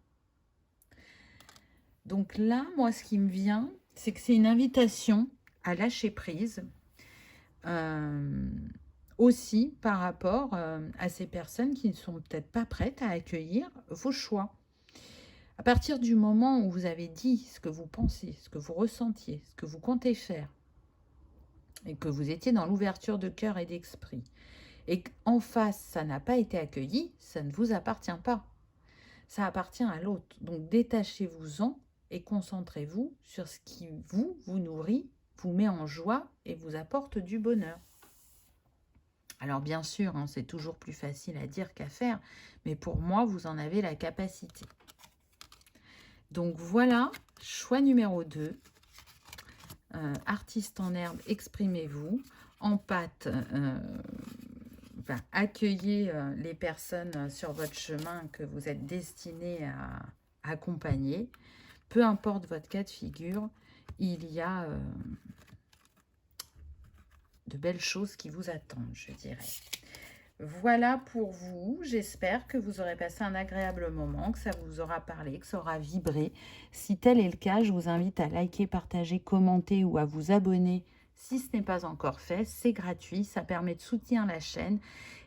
Donc là, moi, ce qui me vient, c'est que c'est une invitation à lâcher prise, aussi par rapport à ces personnes qui ne sont peut-être pas prêtes à accueillir vos choix. À partir du moment où vous avez dit ce que vous pensez, ce que vous ressentiez, ce que vous comptez faire, et que vous étiez dans l'ouverture de cœur et d'esprit, et qu'en face, ça n'a pas été accueilli, ça ne vous appartient pas. Ça appartient à l'autre. Donc détachez-vous-en et concentrez-vous sur ce qui vous nourrit, vous met en joie et vous apporte du bonheur. Alors bien sûr, c'est toujours plus facile à dire qu'à faire, mais pour moi, vous en avez la capacité. Donc voilà, choix numéro 2. Artiste en herbe, exprimez-vous. En pâte, enfin, accueillez les personnes sur votre chemin que vous êtes destiné à accompagner. Peu importe votre cas de figure, il y a de belles choses qui vous attendent, je dirais. Voilà pour vous. J'espère que vous aurez passé un agréable moment, que ça vous aura parlé, que ça aura vibré. Si tel est le cas, je vous invite à liker, partager, commenter ou à vous abonner si ce n'est pas encore fait. C'est gratuit, ça permet de soutenir la chaîne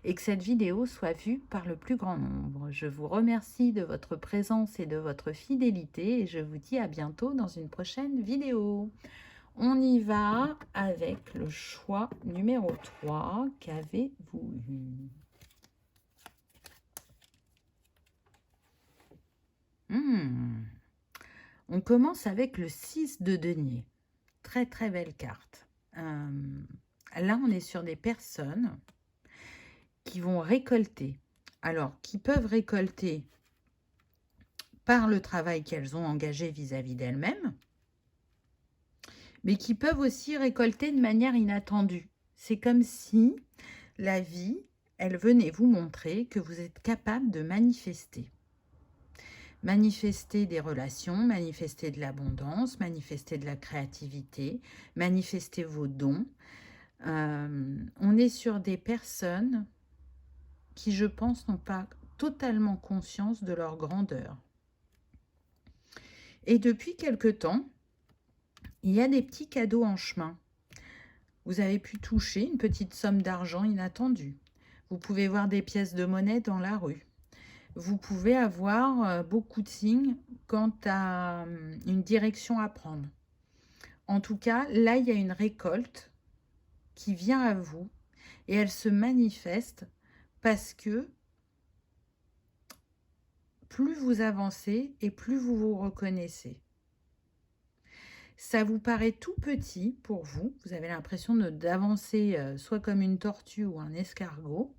et que cette vidéo soit vue par le plus grand nombre. Je vous remercie de votre présence et de votre fidélité et je vous dis à bientôt dans une prochaine vidéo. On y va avec le choix numéro 3. Qu'avez-vous eu? On commence avec le 6 de denier. Très très belle carte. Là, on est sur des personnes qui vont récolter. Alors, qui peuvent récolter par le travail qu'elles ont engagé vis-à-vis d'elles-mêmes, mais qui peuvent aussi récolter de manière inattendue. C'est comme si la vie, elle venait vous montrer que vous êtes capable de manifester. Manifester des relations, manifester de l'abondance, manifester de la créativité, manifester vos dons. On est sur des personnes qui, je pense, n'ont pas totalement conscience de leur grandeur. Et depuis quelque temps, il y a des petits cadeaux en chemin. Vous avez pu toucher une petite somme d'argent inattendue. Vous pouvez voir des pièces de monnaie dans la rue. Vous pouvez avoir beaucoup de signes quant à une direction à prendre. En tout cas, là, il y a une récolte qui vient à vous et elle se manifeste parce que plus vous avancez et plus vous vous reconnaissez. Ça vous paraît tout petit pour vous. Vous avez l'impression d'avancer soit comme une tortue ou un escargot.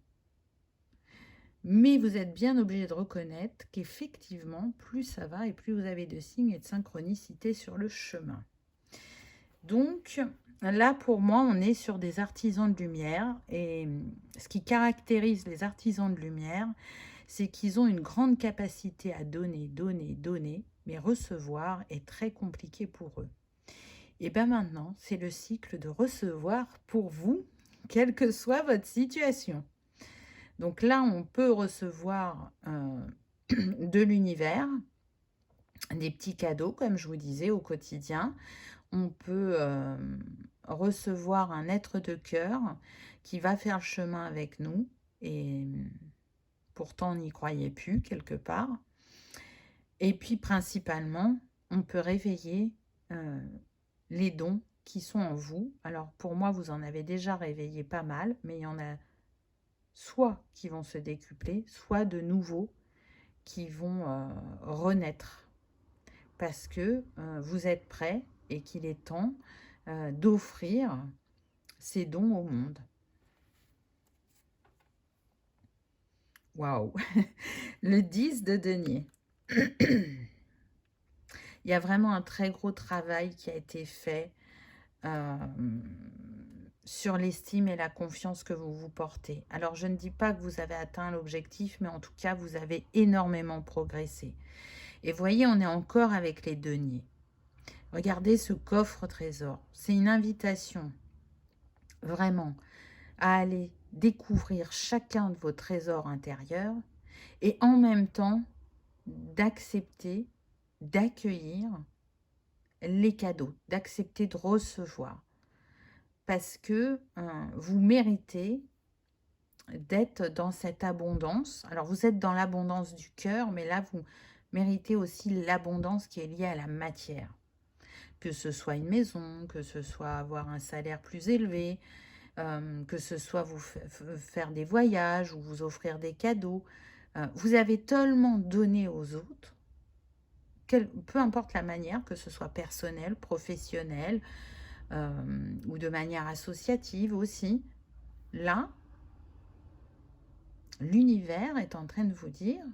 Mais vous êtes bien obligé de reconnaître qu'effectivement, plus ça va et plus vous avez de signes et de synchronicité sur le chemin. Donc, là, pour moi, on est sur des artisans de lumière. Et ce qui caractérise les artisans de lumière, c'est qu'ils ont une grande capacité à donner, donner, donner, mais recevoir est très compliqué pour eux. Et bien maintenant, c'est le cycle de recevoir pour vous, quelle que soit votre situation. Donc là, on peut recevoir de l'univers, des petits cadeaux, comme je vous disais, au quotidien. On peut recevoir un être de cœur qui va faire le chemin avec nous. Et pourtant, on n'y croyait plus, quelque part. Et puis, principalement, on peut réveiller les dons qui sont en vous. Alors, pour moi, vous en avez déjà réveillé pas mal, mais il y en a soit qui vont se décupler, soit de nouveaux qui vont renaître. Parce que vous êtes prêts et qu'il est temps d'offrir ces dons au monde. Waouh! Le 10 de denier. Il y a vraiment un très gros travail qui a été fait sur l'estime et la confiance que vous vous portez. Alors, je ne dis pas que vous avez atteint l'objectif, mais en tout cas, vous avez énormément progressé. Et voyez, on est encore avec les deniers. Regardez ce coffre au trésor. C'est une invitation, vraiment, à aller découvrir chacun de vos trésors intérieurs et en même temps d'accepter, d'accueillir les cadeaux, d'accepter de recevoir. Parce que vous méritez d'être dans cette abondance. Alors, vous êtes dans l'abondance du cœur, mais là, vous méritez aussi l'abondance qui est liée à la matière. Que ce soit une maison, que ce soit avoir un salaire plus élevé, que ce soit vous faire des voyages ou vous offrir des cadeaux. Vous avez tellement donné aux autres, peu importe la manière, que ce soit personnel, professionnel ou de manière associative aussi. Là, l'univers est en train de vous dire,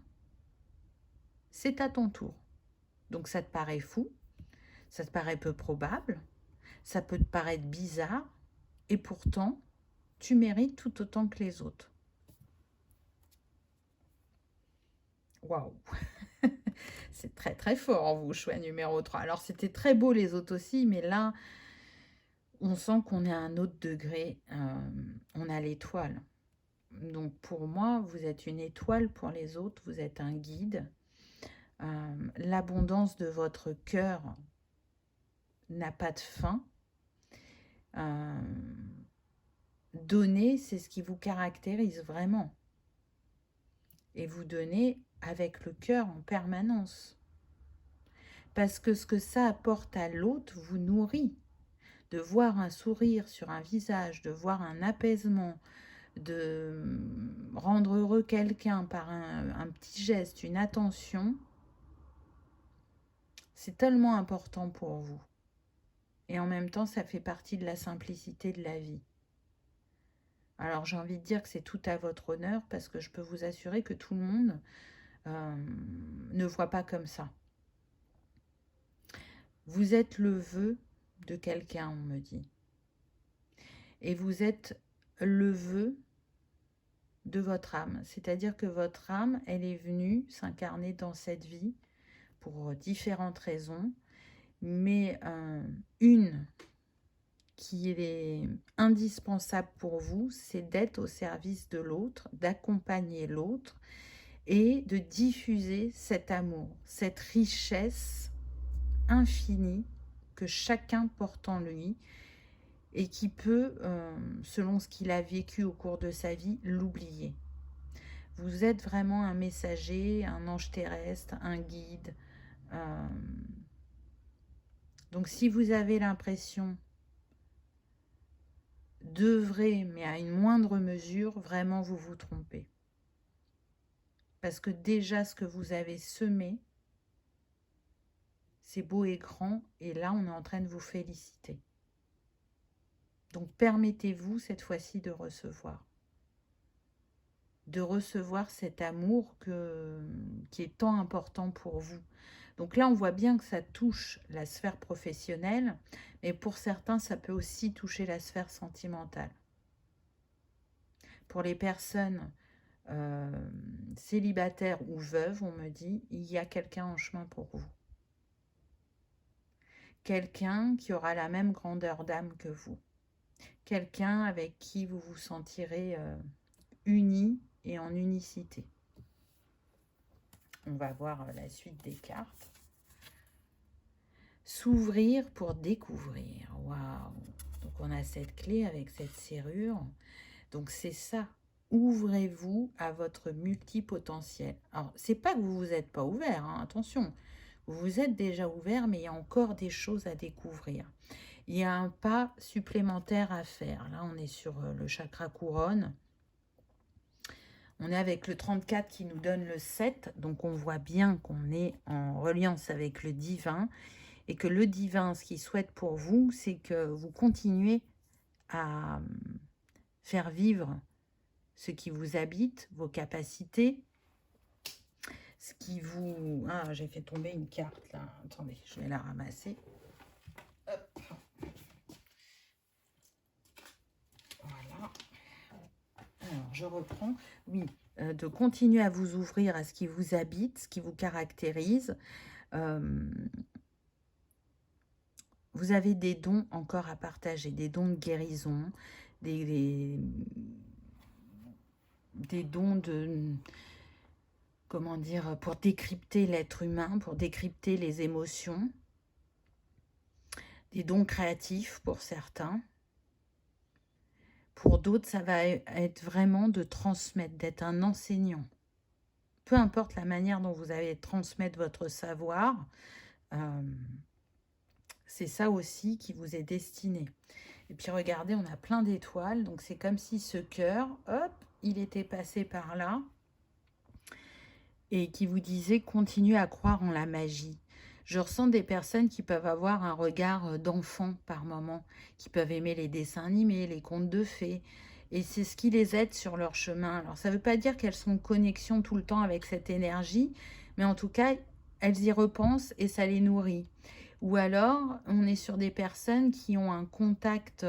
c'est à ton tour. Donc ça te paraît fou, ça te paraît peu probable, ça peut te paraître bizarre, et pourtant, tu mérites tout autant que les autres. Waouh! C'est très très fort, vous, choix numéro 3. Alors, c'était très beau les autres aussi, mais là, on sent qu'on est à un autre degré. On a l'étoile. Donc, pour moi, vous êtes une étoile pour les autres, vous êtes un guide. L'abondance de votre cœur n'a pas de fin. Donner, c'est ce qui vous caractérise vraiment. Et vous donnez avec le cœur en permanence. Parce que ce que ça apporte à l'autre vous nourrit. De voir un sourire sur un visage, de voir un apaisement, de rendre heureux quelqu'un par un petit geste, une attention, c'est tellement important pour vous. Et en même temps, ça fait partie de la simplicité de la vie. Alors j'ai envie de dire que c'est tout à votre honneur parce que je peux vous assurer que tout le monde ne voit pas comme ça. Vous êtes le vœu de quelqu'un, on me dit. Et vous êtes le vœu de votre âme. C'est-à-dire que votre âme, elle est venue s'incarner dans cette vie pour différentes raisons. Mais une qui est indispensable pour vous, c'est d'être au service de l'autre, d'accompagner l'autre et de diffuser cet amour, cette richesse infinie que chacun porte en lui et qui peut, selon ce qu'il a vécu au cours de sa vie, l'oublier. Vous êtes vraiment un messager, un ange terrestre, un guide. Donc si vous avez l'impression d'œuvrer, mais à une moindre mesure, vraiment vous vous trompez. Parce que déjà ce que vous avez semé, c'est beau et grand, et là on est en train de vous féliciter. Donc permettez-vous cette fois-ci de recevoir. De recevoir cet amour qui est tant important pour vous. Donc là, on voit bien que ça touche la sphère professionnelle, mais pour certains, ça peut aussi toucher la sphère sentimentale. Pour les personnes célibataires ou veuves, on me dit, il y a quelqu'un en chemin pour vous. Quelqu'un qui aura la même grandeur d'âme que vous. Quelqu'un avec qui vous vous sentirez unis et en unicité. On va voir la suite des cartes. S'ouvrir pour découvrir. Waouh! Donc on a cette clé avec cette serrure. Donc c'est ça. Ouvrez-vous à votre multipotentiel. Alors, c'est pas que vous vous êtes pas ouvert, hein, attention. Vous vous êtes déjà ouvert, mais il y a encore des choses à découvrir. Il y a un pas supplémentaire à faire. Là, on est sur le chakra couronne. On est avec le 34 qui nous donne le 7. Donc, on voit bien qu'on est en reliance avec le divin. Et que le divin, ce qu'il souhaite pour vous, c'est que vous continuez à faire vivre ce qui vous habite, vos capacités, ce qui vous... Ah, j'ai fait tomber une carte, là. Attendez, je vais la ramasser. Hop. Voilà. Alors, je reprends. Oui, de continuer à vous ouvrir à ce qui vous habite, ce qui vous caractérise. Vous avez des dons encore à partager, des dons de guérison, des dons de... Comment dire, pour décrypter l'être humain, pour décrypter les émotions. Des dons créatifs pour certains. Pour d'autres, ça va être vraiment de transmettre, d'être un enseignant. Peu importe la manière dont vous allez transmettre votre savoir, c'est ça aussi qui vous est destiné. Et puis regardez, on a plein d'étoiles, donc c'est comme si ce cœur, hop, il était passé par là, et qui vous disait continuez à croire en la magie. Je ressens des personnes qui peuvent avoir un regard d'enfant par moment, qui peuvent aimer les dessins animés, les contes de fées, et c'est ce qui les aide sur leur chemin. Alors ça ne veut pas dire qu'elles sont en connexion tout le temps avec cette énergie, mais en tout cas, elles y repensent et ça les nourrit. Ou alors, on est sur des personnes qui ont un contact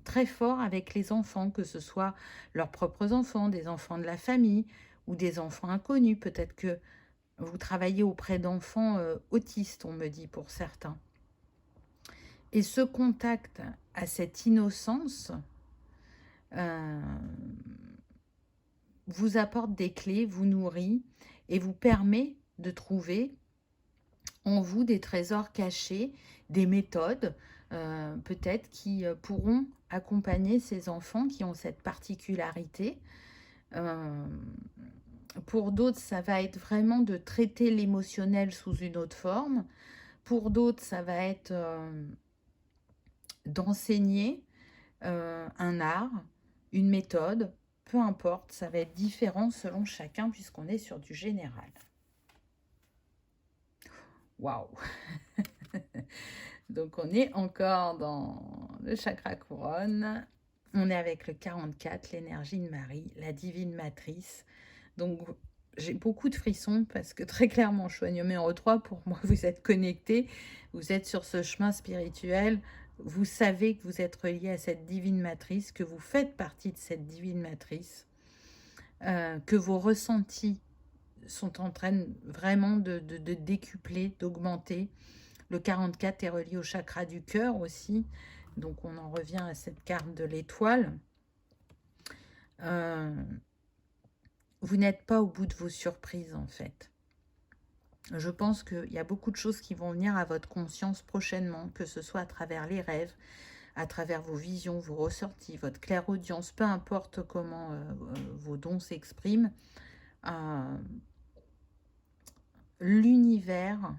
très fort avec les enfants, que ce soit leurs propres enfants, des enfants de la famille, ou des enfants inconnus. Peut-être que Vous travaillez auprès d'enfants autistes, on me dit pour certains. Et ce contact à cette innocence vous apporte des clés, vous nourrit et vous permet de trouver en vous des trésors cachés, des méthodes peut-être qui pourront accompagner ces enfants qui ont cette particularité. Pour d'autres, ça va être vraiment de traiter l'émotionnel sous une autre forme. Pour d'autres, ça va être d'enseigner un art, une méthode, peu importe, ça va être différent selon chacun puisqu'on est sur du général. Waouh! Donc on est encore dans le chakra couronne. On est avec le 44, l'énergie de Marie, la divine matrice. Donc j'ai beaucoup de frissons parce que très clairement, choix numéro 3, pour moi, vous êtes connectés, vous êtes sur ce chemin spirituel, vous savez que vous êtes relié à cette divine matrice, que vous faites partie de cette divine matrice, que vos ressentis sont en train vraiment de décupler, d'augmenter. Le 44 est relié au chakra du cœur aussi, donc on en revient à cette carte de l'étoile. Vous n'êtes pas au bout de vos surprises en fait. Je pense qu'il y a beaucoup de choses qui vont venir à votre conscience prochainement, que ce soit à travers les rêves, à travers vos visions, vos ressorties, votre clairaudience, peu importe comment vos dons s'expriment. L'univers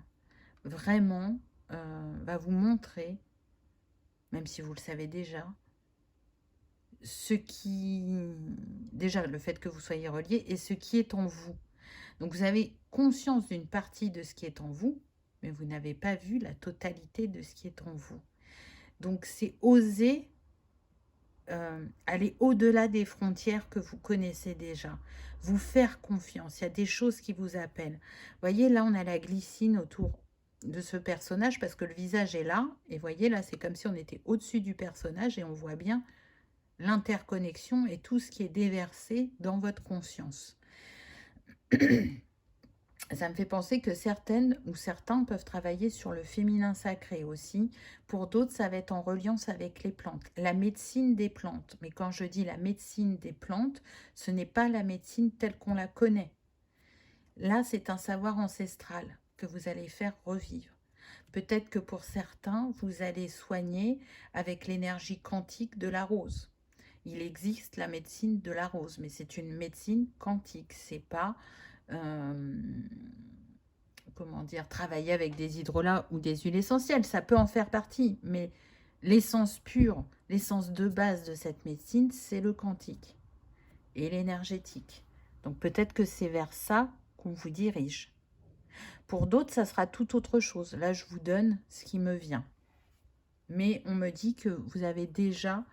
vraiment va vous montrer, même si vous le savez déjà, ce qui... Déjà, le fait que vous soyez relié et ce qui est en vous. Donc, vous avez conscience d'une partie de ce qui est en vous, mais vous n'avez pas vu la totalité de ce qui est en vous. Donc, c'est oser aller au-delà des frontières que vous connaissez déjà. Vous faire confiance. Il y a des choses qui vous appellent. Vous voyez, là, on a la glycine autour de ce personnage parce que le visage est là. Et vous voyez, là, c'est comme si on était au-dessus du personnage et on voit bien l'interconnexion et tout ce qui est déversé dans votre conscience. Ça me fait penser que certaines ou certains peuvent travailler sur le féminin sacré aussi. Pour d'autres, ça va être en reliance avec les plantes. La médecine des plantes. Mais quand je dis la médecine des plantes, ce n'est pas la médecine telle qu'on la connaît. Là, c'est un savoir ancestral que vous allez faire revivre. Peut-être que pour certains, vous allez soigner avec l'énergie quantique de la rose. Il existe la médecine de la rose, mais c'est une médecine quantique. C'est pas... comment dire, travailler avec des hydrolats ou des huiles essentielles, ça peut en faire partie, mais l'essence pure, l'essence de base de cette médecine, c'est le quantique et l'énergétique. Donc peut-être que c'est vers ça qu'on vous dirige. Pour d'autres, ça sera tout autre chose. Là, je vous donne ce qui me vient. Mais on me dit que vous avez déjà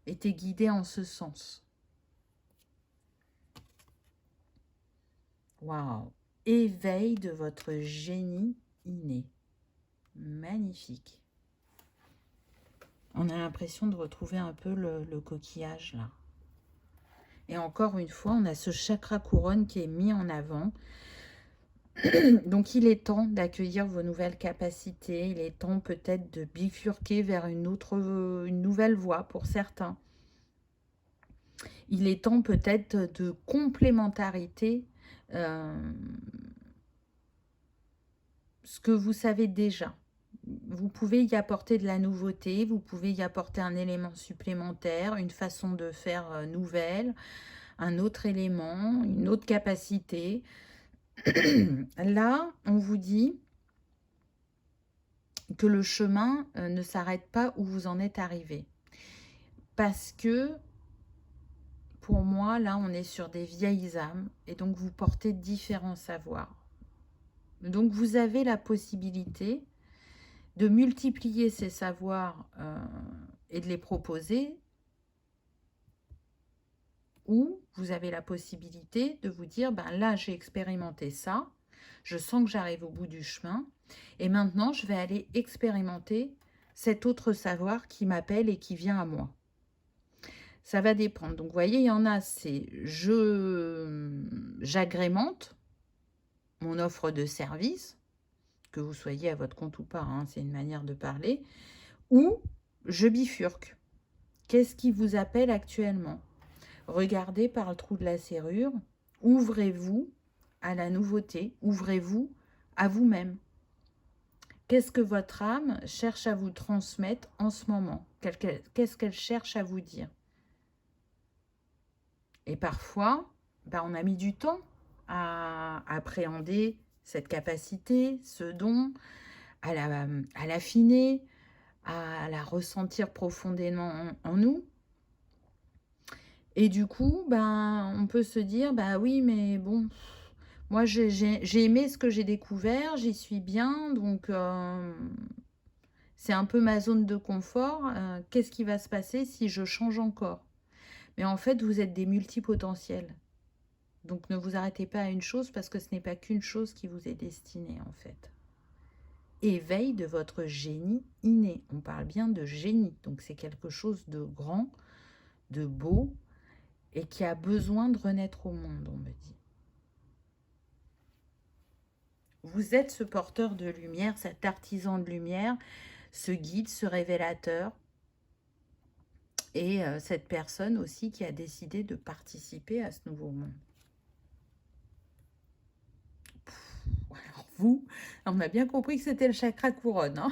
été guidé en ce sens. Waouh! Éveil de votre génie inné. Magnifique. On a l'impression de retrouver un peu le coquillage là. Et encore une fois, on a ce chakra couronne qui est mis en avant. Donc il est temps d'accueillir vos nouvelles capacités. Il est temps peut-être de bifurquer vers une nouvelle voie pour certains. Il est temps peut-être de complémentarité. Ce que vous savez déjà. Vous pouvez y apporter de la nouveauté, vous pouvez y apporter un élément supplémentaire, une façon de faire nouvelle, un autre élément, une autre capacité. Là, on vous dit que le chemin ne s'arrête pas où vous en êtes arrivé. Parce que, pour moi, là, on est sur des vieilles âmes et donc vous portez différents savoirs. Donc, vous avez la possibilité de multiplier ces savoirs et de les proposer, ou vous avez la possibilité de vous dire, ben là j'ai expérimenté ça, je sens que j'arrive au bout du chemin, et maintenant je vais aller expérimenter cet autre savoir qui m'appelle et qui vient à moi. Ça va dépendre. Donc vous voyez, il y en a, c'est j'agrémente, mon offre de service, que vous soyez à votre compte ou pas, hein, c'est une manière de parler, ou je bifurque. Qu'est-ce qui vous appelle actuellement? Regardez par le trou de la serrure, ouvrez-vous à la nouveauté, ouvrez-vous à vous-même. Qu'est-ce que votre âme cherche à vous transmettre en ce moment? Qu'est-ce qu'elle cherche à vous dire? Et parfois, on a mis du temps à appréhender cette capacité, ce don, à l'affiner, à la ressentir profondément en nous. Et du coup, on peut se dire, oui, mais bon, moi j'ai aimé ce que j'ai découvert, j'y suis bien, donc c'est un peu ma zone de confort. Qu'est-ce qui va se passer si je change encore? Mais en fait, vous êtes des multipotentiels. Donc ne vous arrêtez pas à une chose parce que ce n'est pas qu'une chose qui vous est destinée en fait. Éveil de votre génie inné. On parle bien de génie, donc c'est quelque chose de grand, de beau et qui a besoin de renaître au monde, on me dit. Vous êtes ce porteur de lumière, cet artisan de lumière, ce guide, ce révélateur et cette personne aussi qui a décidé de participer à ce nouveau monde. Alors vous, on a bien compris que c'était le chakra couronne, hein.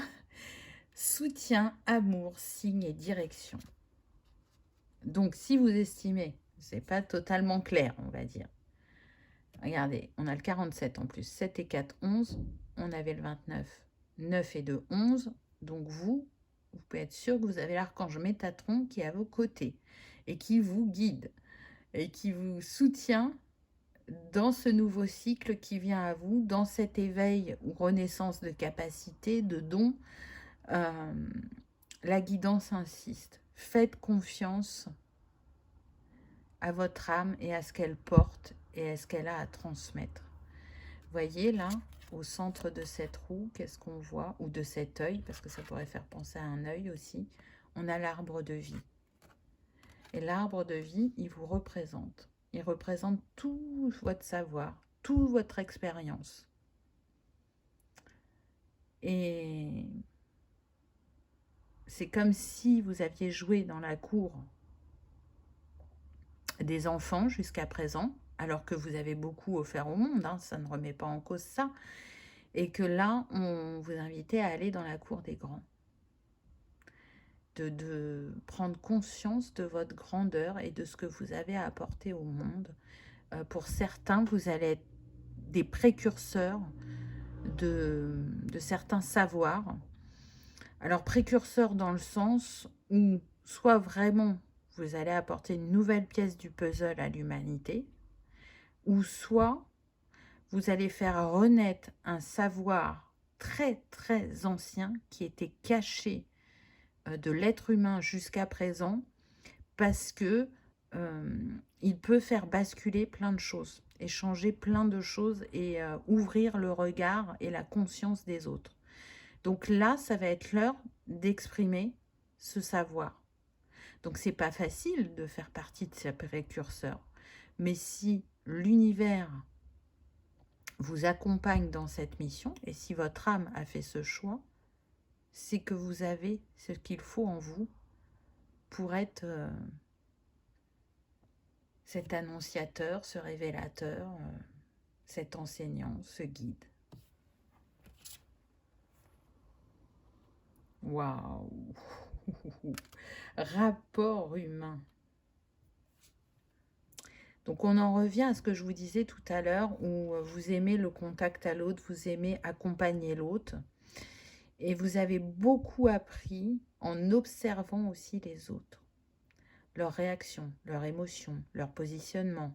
Soutien, amour, signe et direction. Donc, si vous estimez, c'est pas totalement clair, on va dire. Regardez, on a le 47 en plus. 7 et 4, 11. On avait le 29. 9 et 2, 11. Donc, vous pouvez être sûr que vous avez l'archange Métatron qui est à vos côtés et qui vous guide et qui vous soutient dans ce nouveau cycle qui vient à vous, dans cet éveil ou renaissance de capacité, de dons. La guidance insiste. Faites confiance à votre âme et à ce qu'elle porte et à ce qu'elle a à transmettre. Voyez là, au centre de cette roue, qu'est-ce qu'on voit? Ou de cet œil, parce que ça pourrait faire penser à un œil aussi. On a l'arbre de vie. Et l'arbre de vie, il vous représente. Il représente tout votre savoir, toute votre expérience. Et c'est comme si vous aviez joué dans la cour des enfants jusqu'à présent, alors que vous avez beaucoup offert au monde, hein, ça ne remet pas en cause ça, et que là, on vous invitait à aller dans la cour des grands, de prendre conscience de votre grandeur et de ce que vous avez à apporter au monde. Pour certains, vous allez être des précurseurs de certains savoirs. Alors, précurseurs dans le sens où soit vraiment vous allez apporter une nouvelle pièce du puzzle à l'humanité, ou soit vous allez faire renaître un savoir très très ancien qui était caché de l'être humain jusqu'à présent, parce que il peut faire basculer plein de choses et changer plein de choses et ouvrir le regard et la conscience des autres. Donc là, ça va être l'heure d'exprimer ce savoir. Donc c'est pas facile de faire partie de ces précurseurs, mais si l'univers vous accompagne dans cette mission, et si votre âme a fait ce choix, c'est que vous avez ce qu'il faut en vous pour être cet annonciateur, ce révélateur, cet enseignant, ce guide. Waouh! Rapport humain. Donc on en revient à ce que je vous disais tout à l'heure, où vous aimez le contact à l'autre, vous aimez accompagner l'autre. Et vous avez beaucoup appris en observant aussi les autres. Leurs réactions, leurs émotions, leur positionnement.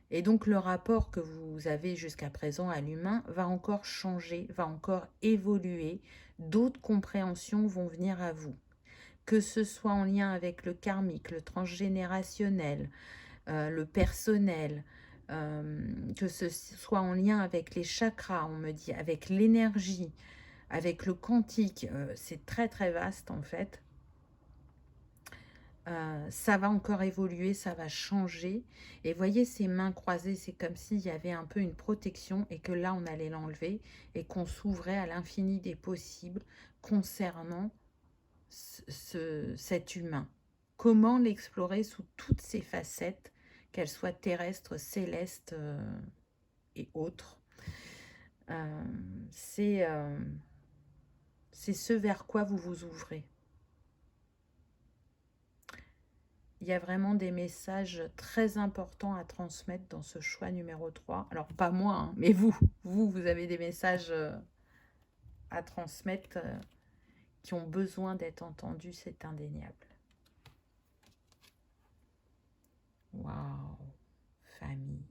Et donc le rapport que vous avez jusqu'à présent à l'humain va encore changer, va encore évoluer. D'autres compréhensions vont venir à vous. Que ce soit en lien avec le karmique, le transgénérationnel, le personnel, que ce soit en lien avec les chakras, on me dit, avec l'énergie, avec le quantique, c'est très très vaste en fait. Ça va encore évoluer, ça va changer. Et voyez ces mains croisées, c'est comme s'il y avait un peu une protection et que là, on allait l'enlever et qu'on s'ouvrait à l'infini des possibles concernant cet humain. Comment l'explorer sous toutes ses facettes, qu'elles soient terrestres, célestes et autres. C'est ce vers quoi vous vous ouvrez. Il y a vraiment des messages très importants à transmettre dans ce choix numéro 3. Alors, pas moi, hein, mais vous avez des messages à transmettre qui ont besoin d'être entendus, c'est indéniable. Waouh, famille.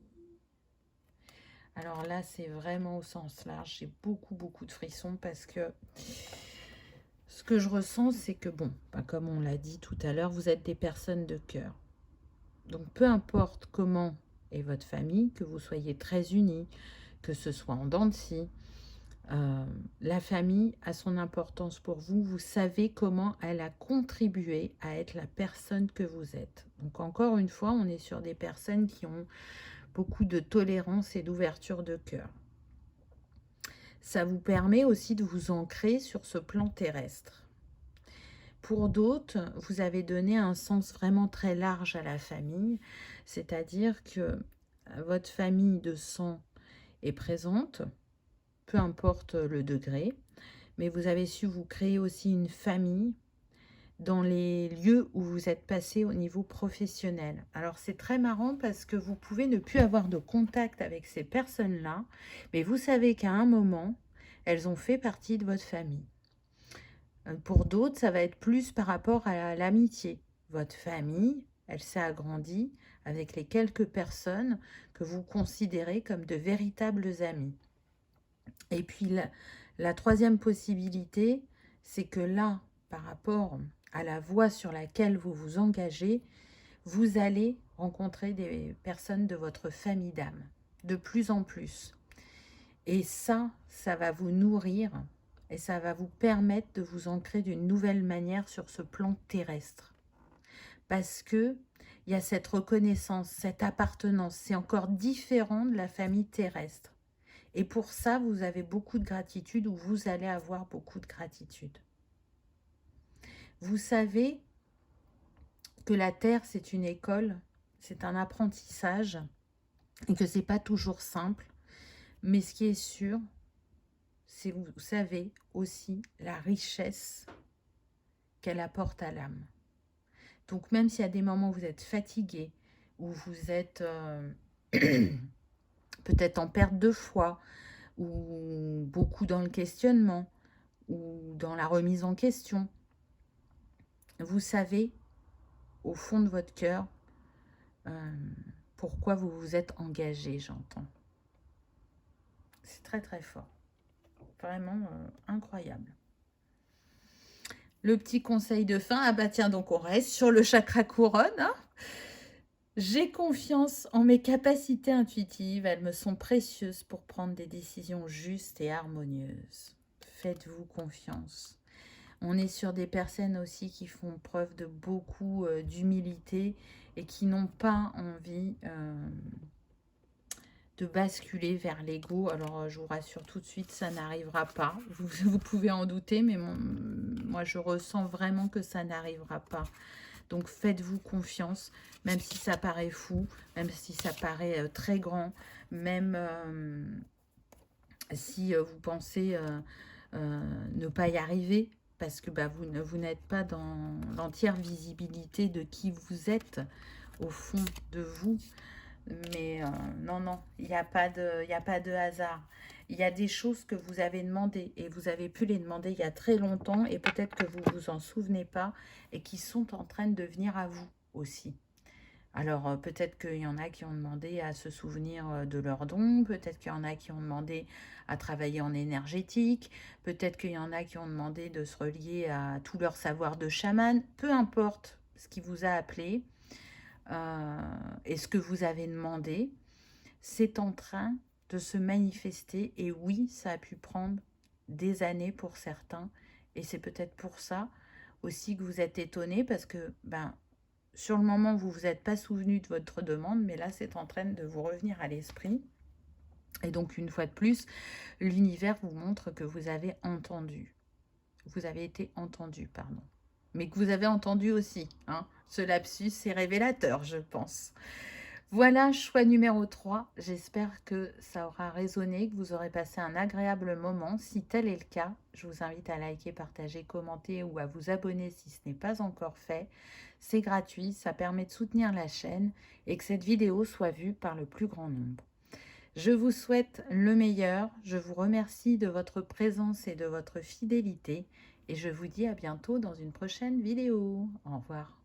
Alors là, c'est vraiment au sens large. J'ai beaucoup de frissons parce que ce que je ressens, c'est que, bon, comme on l'a dit tout à l'heure, vous êtes des personnes de cœur. Donc, peu importe comment est votre famille, que vous soyez très unis, que ce soit en dents de scie, la famille a son importance pour vous. Vous savez comment elle a contribué à être la personne que vous êtes. Donc, encore une fois, on est sur des personnes qui ont beaucoup de tolérance et d'ouverture de cœur. Ça vous permet aussi de vous ancrer sur ce plan terrestre. Pour d'autres, vous avez donné un sens vraiment très large à la famille, c'est-à-dire que votre famille de sang est présente, peu importe le degré, mais vous avez su vous créer aussi une famille dans les lieux où vous êtes passé au niveau professionnel. Alors c'est très marrant parce que vous pouvez ne plus avoir de contact avec ces personnes-là, mais vous savez qu'à un moment, elles ont fait partie de votre famille. Pour d'autres, ça va être plus par rapport à l'amitié. Votre famille, elle s'est agrandie avec les quelques personnes que vous considérez comme de véritables amis. Et puis la troisième possibilité, c'est que là, par rapport à la voie sur laquelle vous vous engagez, vous allez rencontrer des personnes de votre famille d'âme, de plus en plus. Et ça va vous nourrir et ça va vous permettre de vous ancrer d'une nouvelle manière sur ce plan terrestre. Parce que il y a cette reconnaissance, cette appartenance, c'est encore différent de la famille terrestre. Et pour ça, vous avez beaucoup de gratitude ou vous allez avoir beaucoup de gratitude. Vous savez que la Terre, c'est une école, c'est un apprentissage et que ce n'est pas toujours simple. Mais ce qui est sûr, c'est que vous savez aussi la richesse qu'elle apporte à l'âme. Donc même s'il y a des moments où vous êtes fatigué, où vous êtes peut-être en perte de foi, ou beaucoup dans le questionnement, ou dans la remise en question, vous savez au fond de votre cœur pourquoi vous vous êtes engagé, j'entends. C'est très fort. Vraiment incroyable. Le petit conseil de fin, ah bah tiens, donc on reste sur le chakra couronne. Hein. J'ai confiance en mes capacités intuitives, elles me sont précieuses pour prendre des décisions justes et harmonieuses. Faites-vous confiance. On est sur des personnes aussi qui font preuve de beaucoup d'humilité et qui n'ont pas envie de basculer vers l'ego. Alors, je vous rassure tout de suite, ça n'arrivera pas. Vous pouvez en douter, mais moi, je ressens vraiment que ça n'arrivera pas. Donc, faites-vous confiance, même si ça paraît fou, même si ça paraît très grand, même si vous pensez ne pas y arriver, parce que vous n'êtes pas dans l'entière visibilité de qui vous êtes au fond de vous. Mais non, il n'y a pas de hasard. Il y a des choses que vous avez demandées et vous avez pu les demander il y a très longtemps et peut-être que vous ne vous en souvenez pas et qui sont en train de venir à vous aussi. Alors peut-être qu'il y en a qui ont demandé à se souvenir de leurs dons, peut-être qu'il y en a qui ont demandé à travailler en énergétique, peut-être qu'il y en a qui ont demandé de se relier à tout leur savoir de chaman, peu importe ce qui vous a appelé. Et ce que vous avez demandé, c'est en train de se manifester. Et oui, ça a pu prendre des années pour certains. Et c'est peut-être pour ça aussi que vous êtes étonnés parce que sur le moment, vous ne vous êtes pas souvenu de votre demande, mais là, c'est en train de vous revenir à l'esprit. Et donc, une fois de plus, l'univers vous montre que vous avez entendu. Vous avez été entendu, pardon. Mais que vous avez entendu aussi. Hein. Ce lapsus, c'est révélateur, je pense. Voilà, choix numéro 3. J'espère que ça aura résonné, que vous aurez passé un agréable moment. Si tel est le cas, je vous invite à liker, partager, commenter ou à vous abonner si ce n'est pas encore fait. C'est gratuit, ça permet de soutenir la chaîne et que cette vidéo soit vue par le plus grand nombre. Je vous souhaite le meilleur. Je vous remercie de votre présence et de votre fidélité. Et je vous dis à bientôt dans une prochaine vidéo. Au revoir.